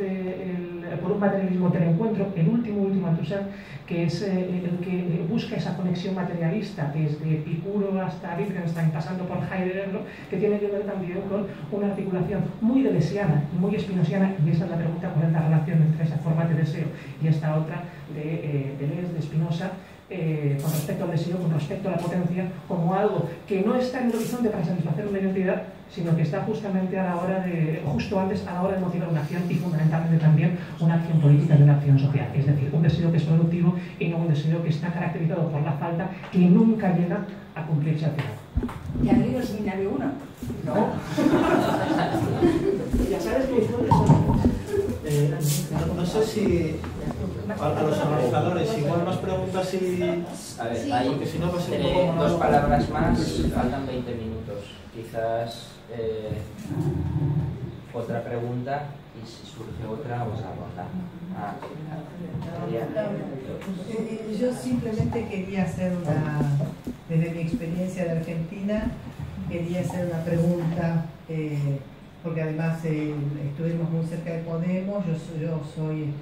por un materialismo del encuentro, el último Althusser, que es el que busca esa conexión materialista desde Epicuro hasta Wittgenstein, pasando por Heidegger, ¿no? Que tiene que ver también con una articulación muy deleuziana y muy spinosiana, y esa es la pregunta: ¿cuál es la relación entre esa forma de deseo y esta otra de Deleuze, de Spinoza, con respecto al deseo, con respecto a la potencia, como algo que no está en el horizonte para satisfacer una identidad, sino que está justamente justo antes, a la hora de motivar una acción y fundamentalmente también una acción política y una acción social. Es decir, un deseo que es productivo y no un deseo que está caracterizado por la falta, que nunca llega a cumplirse al final. ¿Ya has leído el seminario 1? No. Ya sabes que no sé si... a los organizadores, igual nos preguntas si... A ver, hay porque si no va a ser un poco dos palabras más, faltan 20 minutos. Quizás otra pregunta y si surge otra, pues la ronda. Yo simplemente quería hacer desde mi experiencia de Argentina, quería hacer una pregunta, porque además estuvimos muy cerca de Podemos, yo soy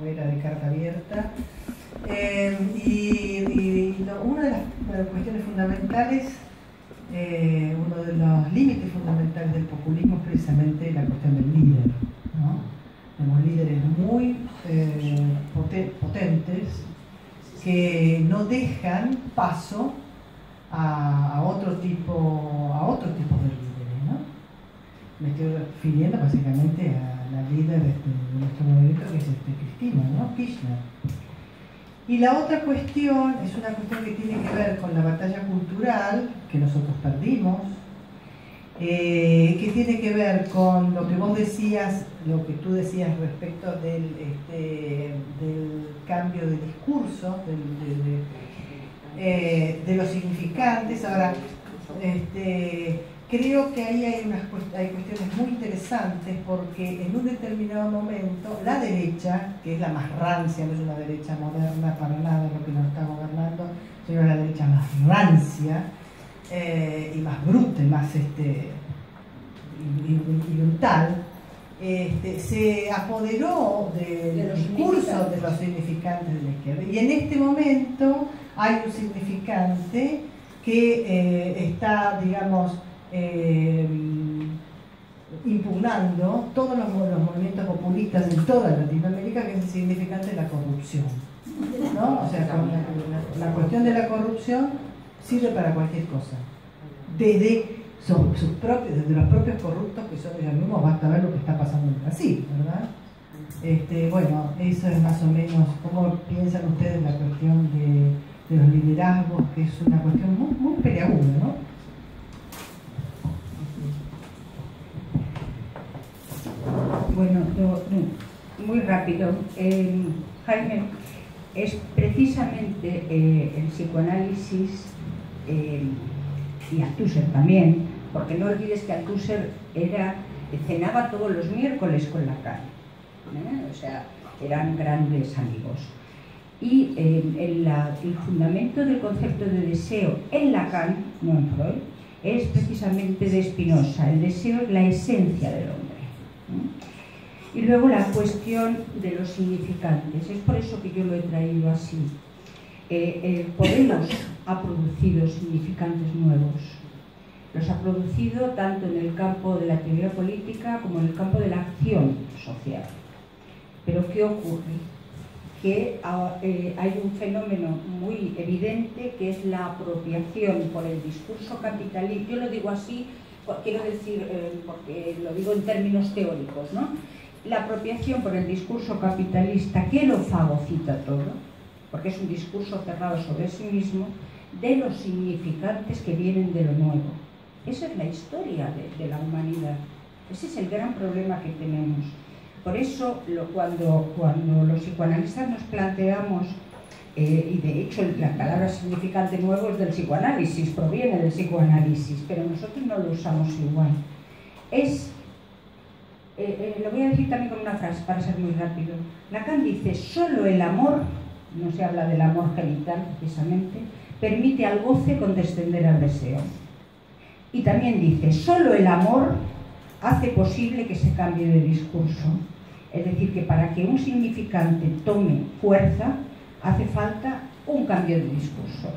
era de carta abierta, una de las cuestiones fundamentales, uno de los límites fundamentales del populismo es precisamente la cuestión del líder, ¿no? Tenemos líderes muy potentes que no dejan paso a otro tipo de líderes, ¿no? Me estoy refiriendo básicamente a la líder de nuestro movimiento, que es Cristina, ¿no? Kirchner. Y la otra cuestión es una cuestión que tiene que ver con la batalla cultural que nosotros perdimos, que tiene que ver con lo que vos decías, lo que tú decías respecto del cambio de discurso, de los significantes. Ahora, creo que ahí hay cuestiones muy interesantes, porque en un determinado momento la derecha, que es la más rancia, no es una derecha moderna para nada lo que nos está gobernando, sino la derecha más rancia y más bruta y más y brutal, se apoderó del discurso de los significantes de la izquierda. Y en este momento hay un significante que está, digamos, impugnando todos los movimientos populistas en toda Latinoamérica, que es el significante de la corrupción, ¿no? O sea, la cuestión de la corrupción sirve para cualquier cosa, desde desde los propios corruptos, que son ellos mismos. Basta ver lo que está pasando en Brasil, ¿verdad? Bueno, eso es más o menos cómo piensan ustedes la cuestión de los liderazgos, que es una cuestión muy, muy peleaguda, ¿no? Bueno, muy rápido. Jaime, es precisamente el psicoanálisis y Althusser también, porque no olvides que Althusser cenaba todos los miércoles con Lacan, o sea, eran grandes amigos. Y el fundamento del concepto de deseo en Lacan, no en Freud, es precisamente de Spinoza. El deseo es la esencia del hombre. Y luego la cuestión de los significantes. Es por eso que yo lo he traído así. Podemos ha producido significantes nuevos. Los ha producido tanto en el campo de la teoría política como en el campo de la acción social. Pero ¿qué ocurre? Que hay un fenómeno muy evidente, que es la apropiación por el discurso capitalista. Yo lo digo así, quiero decir, porque lo digo en términos teóricos, ¿no? La apropiación por el discurso capitalista, que lo fagocita todo, porque es un discurso cerrado sobre sí mismo, de los significantes que vienen de lo nuevo. Esa es la historia de la humanidad. Ese es el gran problema que tenemos. Por eso, cuando los psicoanalistas nos planteamos, y de hecho la palabra significante nuevo es del psicoanálisis, proviene del psicoanálisis, pero nosotros no lo usamos igual. Lo voy a decir también con una frase para ser muy rápido. Lacan dice: solo el amor, no se habla del amor genital precisamente, permite al goce condescender al deseo. Y también dice: solo el amor hace posible que se cambie de discurso. Es decir, que para que un significante tome fuerza, hace falta un cambio de discurso.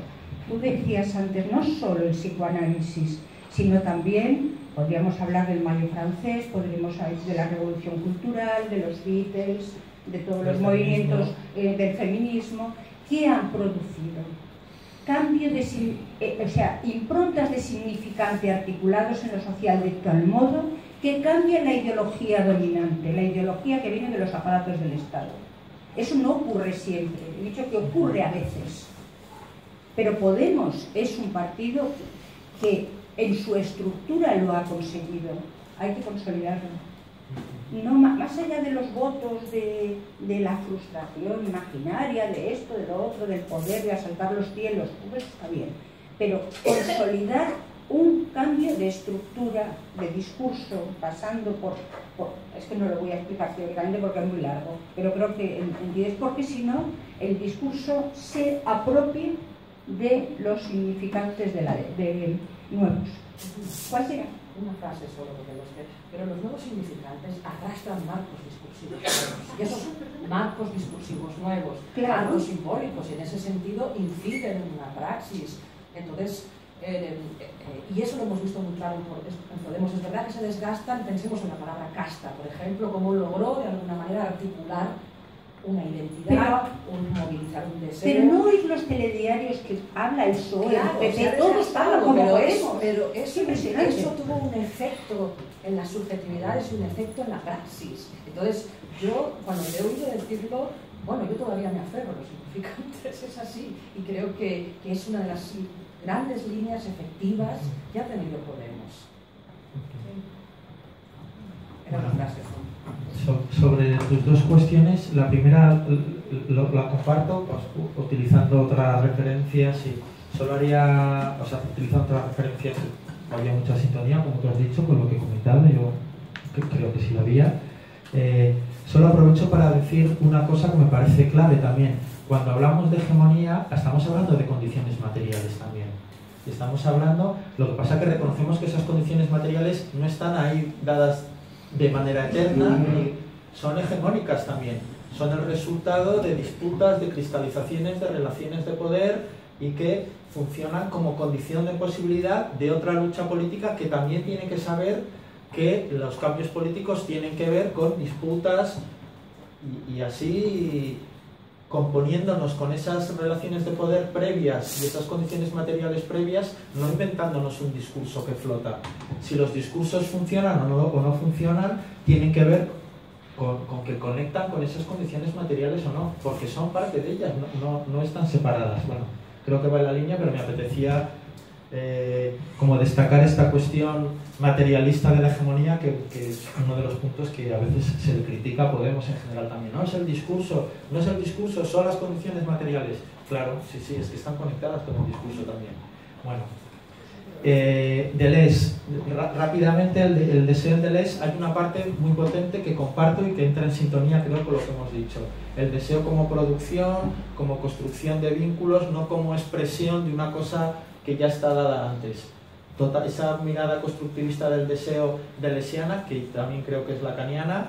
Tú decías antes, no solo el psicoanálisis, sino también, podríamos hablar del Mayo francés, podríamos hablar de la revolución cultural, de los Beatles, de todos los movimientos del feminismo, que han producido cambio improntas de significante articulados en lo social de tal modo que cambia la ideología dominante, la ideología que viene de los aparatos del Estado. Eso no ocurre siempre, he dicho que ocurre a veces. Pero Podemos es un partido que en su estructura lo ha conseguido. Hay que consolidarlo. no, más allá de los votos de la frustración imaginaria, de esto, de lo otro, del poder, de asaltar los cielos, todo eso está bien, pero consolidar un cambio de estructura, de discurso, pasando por es que no lo voy a explicar teóricamente porque es muy largo, pero creo que entiendes, porque si no, el discurso se apropia de los significantes de nuevos. ¿Cuál será? Una frase solo, pero los nuevos significantes arrastran marcos discursivos nuevos. Y esos marcos discursivos nuevos, marcos simbólicos, en ese sentido inciden en una praxis. Entonces, y eso lo hemos visto muy claro en Podemos. Es verdad que se desgastan, pensemos en la palabra casta, por ejemplo, cómo logró de alguna manera articular una identidad, movilizar un deseo. Pero no oís los telediarios que habla el PSOE, claro, el PP, todo estaba como Podemos. Pero eso tuvo un efecto en las subjetividades y un efecto en la praxis. Entonces, yo cuando le he oído decirlo, bueno, yo todavía me aferro a los significantes, es así, y creo que es una de las grandes líneas efectivas que ha tenido Podemos. Era una frase. Sobre tus dos cuestiones, la primera la comparto, pues, utilizando otras referencias, y solo haría, o sea, utilizando otras referencias, había mucha sintonía, como tú has dicho, con lo que he comentado, yo creo que sí lo había. Solo aprovecho para decir una cosa que me parece clave también. Cuando hablamos de hegemonía, estamos hablando de condiciones materiales también. Estamos hablando, lo que pasa es que reconocemos que esas condiciones materiales no están ahí dadas de manera eterna, y son hegemónicas también. Son el resultado de disputas, de cristalizaciones, de relaciones de poder, y que funcionan como condición de posibilidad de otra lucha política que también tiene que saber que los cambios políticos tienen que ver con disputas y así componiéndonos con esas relaciones de poder previas y esas condiciones materiales previas, no inventándonos un discurso que flota. Si los discursos funcionan o no funcionan, tienen que ver con que conectan con esas condiciones materiales o no, porque son parte de ellas, no están separadas. Bueno, creo que va en la línea, pero me apetecía como destacar esta cuestión materialista de la hegemonía, que es uno de los puntos que a veces se le critica a Podemos en general también. No es el discurso, son las condiciones materiales. Claro, sí, es que están conectadas con el discurso también. Bueno, Deleuze, rápidamente, el deseo en Deleuze, hay una parte muy potente que comparto y que entra en sintonía, creo, con lo que hemos dicho. El deseo como producción, como construcción de vínculos, no como expresión de una cosa que ya está dada antes. Esa mirada constructivista del deseo deleuziana, que también creo que es lacaniana,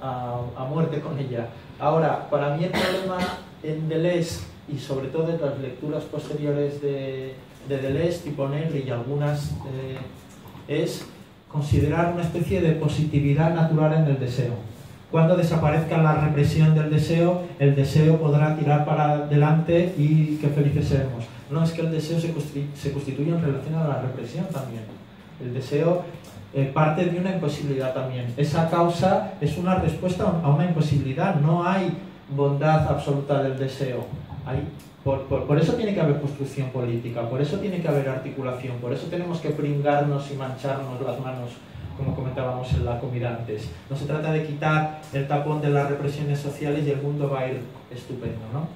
a muerte con ella. Ahora, para mí el problema en Deleuze, y sobre todo en las lecturas posteriores de Deleuze, tipo Negri y algunas, es considerar una especie de positividad natural en el deseo. Cuando desaparezca la represión del deseo, el deseo podrá tirar para adelante y qué felices seremos. No, es que el deseo se constituye en relación a la represión también. El deseo parte de una imposibilidad también. Esa causa es una respuesta a una imposibilidad. No hay bondad absoluta del deseo. Por eso tiene que haber construcción política, por eso tiene que haber articulación, por eso tenemos que pringarnos y mancharnos las manos, como comentábamos en la comida antes. No se trata de quitar el tapón de las represiones sociales y el mundo va a ir estupendo, ¿no?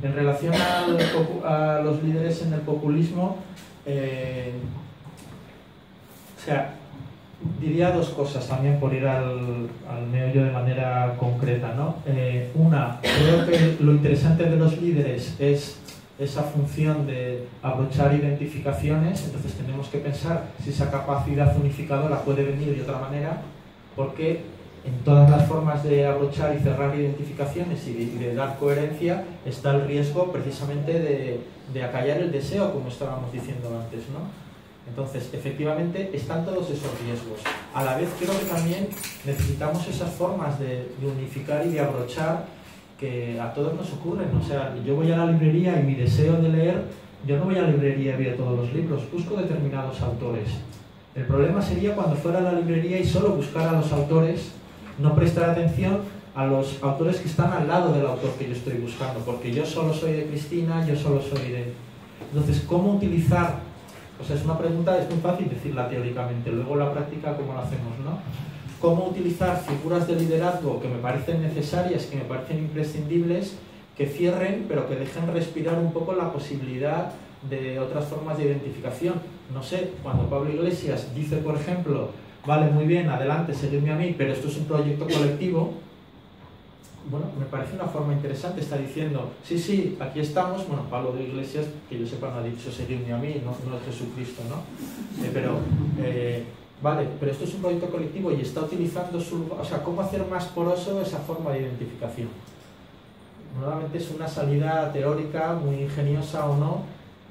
En relación a los líderes en el populismo, diría dos cosas también por ir al meollo de manera concreta, ¿no? Una, creo que lo interesante de los líderes es esa función de abrochar identificaciones, entonces tenemos que pensar si esa capacidad unificadora puede venir de otra manera, porque en todas las formas de abrochar y cerrar identificaciones y de dar coherencia está el riesgo precisamente de acallar el deseo, como estábamos diciendo antes, ¿no? Entonces, efectivamente, están todos esos riesgos. A la vez creo que también necesitamos esas formas de unificar y de abrochar que a todos nos ocurren. O sea, yo voy a la librería y mi deseo de leer, yo no voy a la librería y veo todos los libros, busco determinados autores. El problema sería cuando fuera a la librería y solo buscara a los autores, no prestar atención a los autores que están al lado del autor que yo estoy buscando, porque yo solo soy de Cristina, yo solo soy de... Entonces, ¿cómo utilizar? O sea, es una pregunta, es muy fácil decirla teóricamente, luego la práctica, ¿cómo lo hacemos, no? cómo utilizar figuras de liderazgo que me parecen necesarias, que me parecen imprescindibles, que cierren, pero que dejen respirar un poco la posibilidad de otras formas de identificación. No sé, cuando Pablo Iglesias dice, por ejemplo, vale, muy bien, adelante, seguidme a mí, pero esto es un proyecto colectivo, bueno, me parece una forma interesante. Está diciendo, sí, sí, aquí estamos. Bueno, Pablo de Iglesias, que yo sepa, no ha dicho seguidme a mí, no es Jesucristo, ¿no? Vale, pero esto es un proyecto colectivo y está utilizando o sea, ¿cómo hacer más poroso esa forma de identificación? Nuevamente es una salida teórica muy ingeniosa o no,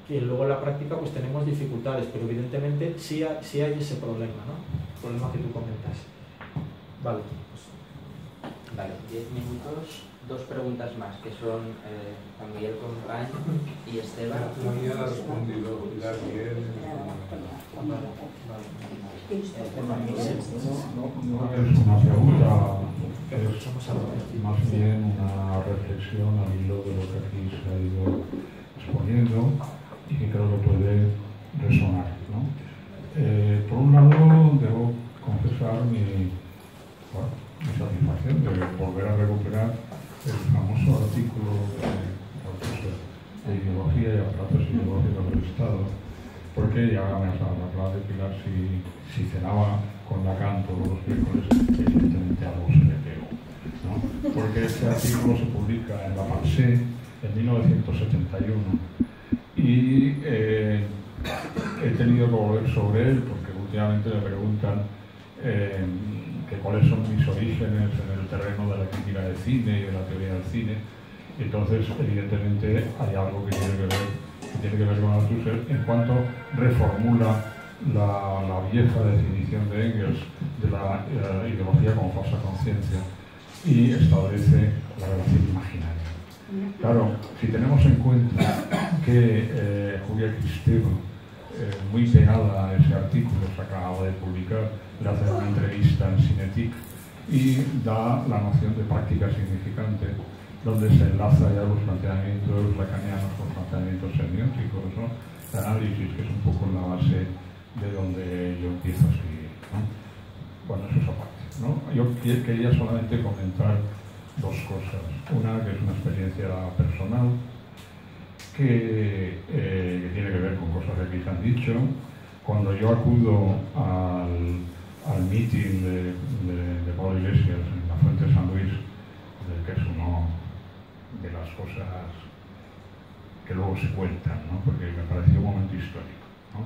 que luego en la práctica pues tenemos dificultades, pero evidentemente sí hay ese problema, ¿no? El problema que tú comentas. Vale. Vale, 10 minutos, 2 preguntas más, que son Juan Miguel Companys y Esteban. La mía ha respondido Pilar bien. No es una pregunta, es más bien una reflexión al hilo de lo que aquí se ha ido exponiendo y que creo que puede resonar, ¿no? Por un lado, debo confesar mi satisfacción de volver a recuperar el famoso artículo de ideología y aparatos ideológicos del Estado, porque ya me has hablado de Pilar, si cenaba con Lacan todos los miércoles, evidentemente algo se le pegó, ¿no? Porque este artículo se publica en La Pensée en 1971 y he tenido que volver sobre él porque últimamente le preguntan que cuáles son mis orígenes en el terreno de la crítica de cine y de la teoría del cine. Entonces, evidentemente, hay algo que tiene que ver con Althusser en cuanto reformula la vieja definición de Engels de la ideología como falsa conciencia y establece la relación imaginaria. Claro, si tenemos en cuenta que Julia Kristeva, muy pegada a ese artículo que acaba de publicar, le hace una entrevista en Cinetic y da la noción de práctica significante, donde se enlaza ya los planteamientos lacanianos con planteamientos semióticos, ¿no? De análisis, que es un poco la base de donde yo empiezo a escribir, ¿no? Bueno, eso es aparte, ¿no? Yo quería solamente comentar 2 cosas. Una, que es una experiencia personal, que tiene que ver con cosas que aquí se han dicho. Cuando yo acudo al meeting de Pablo Iglesias en la Fuente de San Luis, que es una de las cosas que luego se cuentan, ¿no? Porque me pareció un momento histórico, ¿no?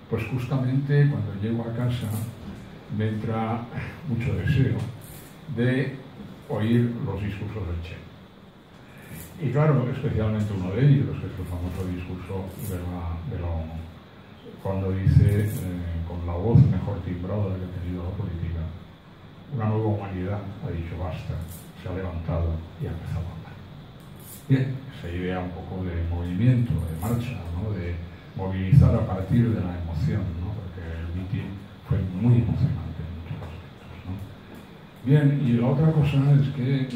Pues justamente cuando llego a casa me entra mucho deseo de oír los discursos del Che. Y claro, especialmente uno de ellos, que es el famoso discurso de la ONU, cuando dice, con la voz mejor timbrada que ha tenido la política, una nueva humanidad ha dicho basta, se ha levantado y ha empezado a andar. Bien, esa idea un poco de movimiento, de marcha, ¿no? De movilizar a partir de la emoción, ¿no? Porque el mitin fue muy emocionante en muchos aspectos, ¿no? Bien, y la otra cosa es que,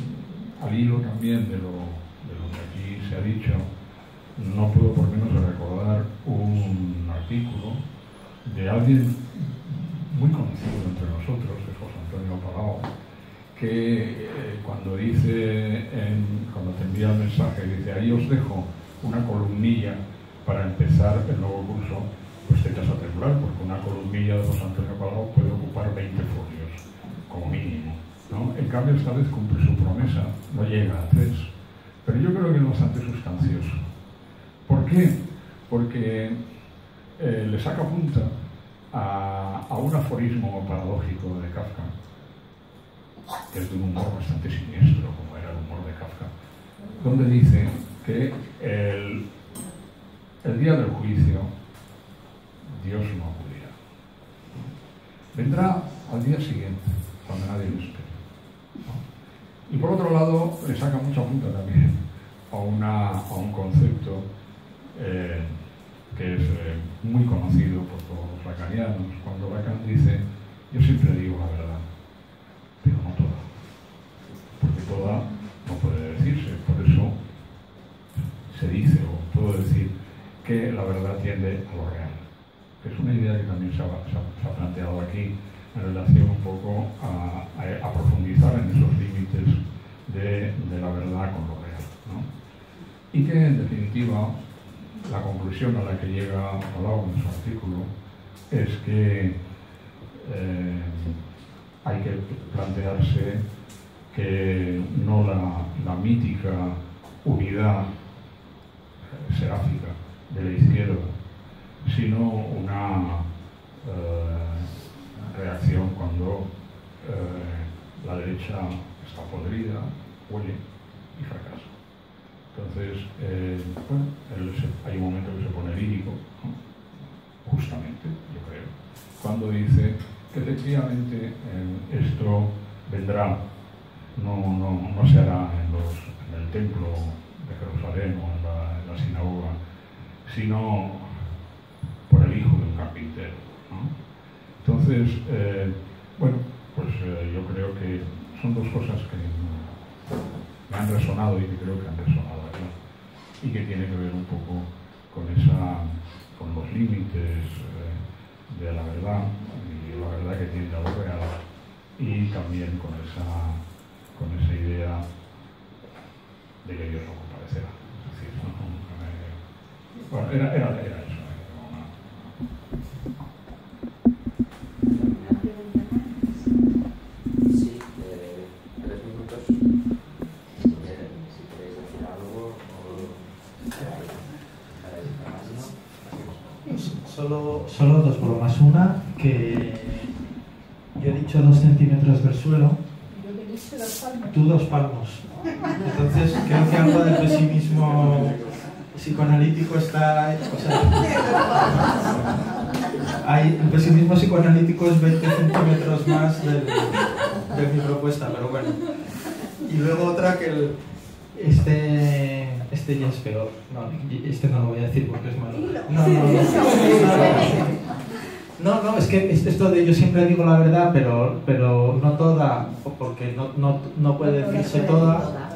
al hilo también de lo que aquí se ha dicho, no puedo por menos de recordar un artículo de alguien muy conocido entre nosotros, que es José Antonio Palau, que cuando te envía el mensaje, dice, ahí os dejo una columnilla para empezar el nuevo curso, pues te echas a temblar, porque una columnilla de José Antonio Palau puede ocupar 20 folios, como mínimo, ¿no? En cambio, esta vez cumple su promesa, no llega a 3, pero yo creo que es bastante sustancioso. ¿Por qué? Porque le saca punta a un aforismo paradójico de Kafka, que es de un humor bastante siniestro, como era el humor de Kafka, donde dice que el día del juicio Dios no acudirá. Vendrá al día siguiente, cuando nadie lo espera, ¿no? Y por otro lado, le saca mucha punta también a un concepto que es muy conocido por todos los lacanianos, cuando Lacan dice, yo siempre digo la verdad, pero no toda, porque toda no puede decirse, por eso se dice, o puedo decir, que la verdad tiende a lo real, que es una idea que también se ha planteado aquí, en relación un poco a profundizar en esos límites de la verdad con lo real, ¿no? Y que en definitiva la conclusión a la que llega Olau en su artículo es que hay que plantearse que no la mítica unidad seráfica de la izquierda, sino una reacción cuando la derecha está podrida, huele y fracasa. Entonces, bueno, hay un momento que se pone lírico, ¿no? Justamente, yo creo, cuando dice que efectivamente esto vendrá, no se hará en el templo de Jerusalén o en la sinagoga, sino por el hijo de un carpintero, ¿no? Entonces, bueno, pues yo creo que son dos cosas que me han resonado y que creo que han resonado aquí, y que tiene que ver un poco con los límites de la verdad y la verdad que tiene a lo real, y también con esa idea de que Dios no comparecerá. Es decir, bueno, era eso. Sí, 3 minutos. Si queréis decir algo o Solo dos bromas. Una, que yo he dicho 2 centímetros del suelo. Tú 2 palmos. Entonces creo que algo del pesimismo psicoanalítico está... O sea, el pesimismo psicoanalítico es 20 centímetros más de mi propuesta, pero bueno. Y luego otra que este ya es peor. No, este no lo voy a decir porque es malo. No, es que esto de yo siempre digo la verdad, pero no toda, porque no puede decirse toda.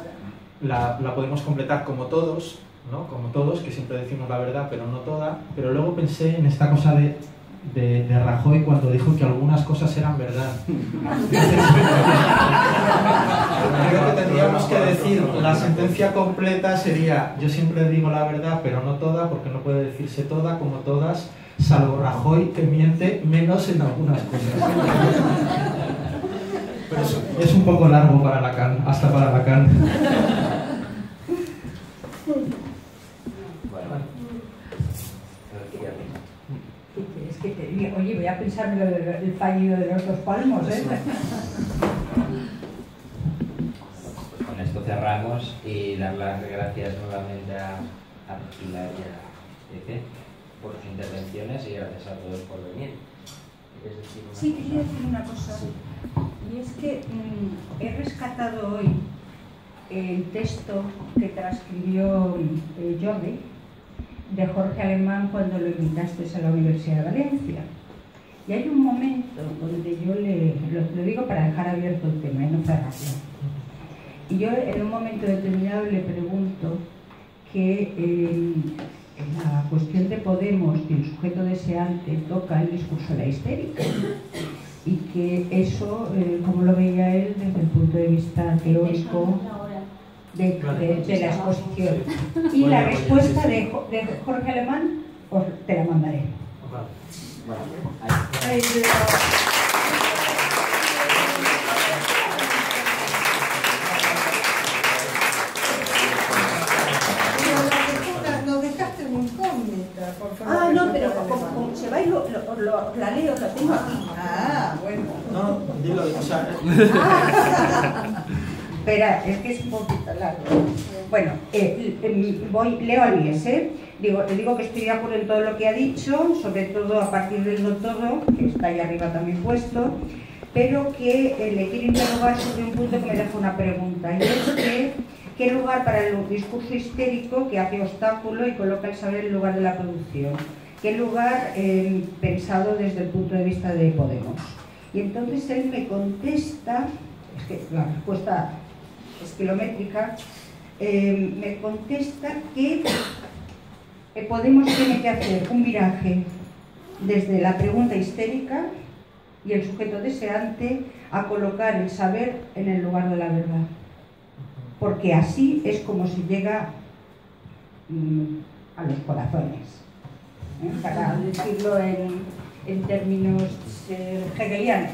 La podemos completar como todos, ¿no? Como todos, que siempre decimos la verdad, pero no toda. Pero luego pensé en esta cosa de Rajoy cuando dijo que algunas cosas eran verdad. Creo que tendríamos que decir, la sentencia completa sería: yo siempre digo la verdad, pero no toda, porque no puede decirse toda, como todas, salvo Rajoy, que miente menos en algunas cosas. Pero es un poco largo para Lacan, hasta para Lacan. Es que te digo, oye, voy a pensar el fallido de los 2 palmos, ¿eh? Pues con esto cerramos y dar las gracias nuevamente a Pilar y a Ece por sus intervenciones, y gracias a todos por venir. ¿Quieres decir una cosa? Sí, quería decir una cosa. Sí. Y es que he rescatado hoy el texto que transcribió Jordi de Jorge Alemán cuando lo invitaste a la Universidad de Valencia. Y hay un momento donde yo lo digo para dejar abierto el tema y no cerrarlo. Y yo en un momento determinado le pregunto que en la cuestión de Podemos y el sujeto deseante toca el discurso de la histérica, y que eso, como lo veía él desde el punto de vista teórico de la exposición. Y la respuesta de Jorge Alemán te la mandaré. Bueno, Nos dejaste una incógnita, por favor. Ah, no, pero como se va y la leo, la tengo aquí. Ah, bueno. No, dilo, o sea... Espera, es que es un poquito largo. Bueno, leo a Lies, ¿eh? Le digo que estoy de acuerdo en todo lo que ha dicho, sobre todo a partir del no todo, que está ahí arriba también puesto, pero que le quiero interrogar sobre un punto que me deja una pregunta, y es que ¿qué lugar para el discurso histérico que hace obstáculo y coloca el saber en lugar de la producción? ¿Qué lugar pensado desde el punto de vista de Podemos? Y entonces él me contesta, es que la respuesta es kilométrica, me contesta que Podemos tiene que hacer un viraje desde la pregunta histérica y el sujeto deseante a colocar el saber en el lugar de la verdad. Porque así es como se llega a los corazones. Para decirlo en términos hegelianos.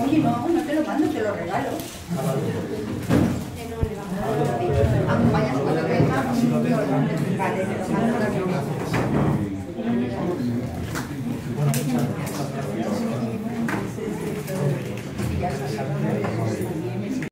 Oye, no te lo mando, te lo regalo. Acompáñate cuando venga. Vale, te lo mando también. Ya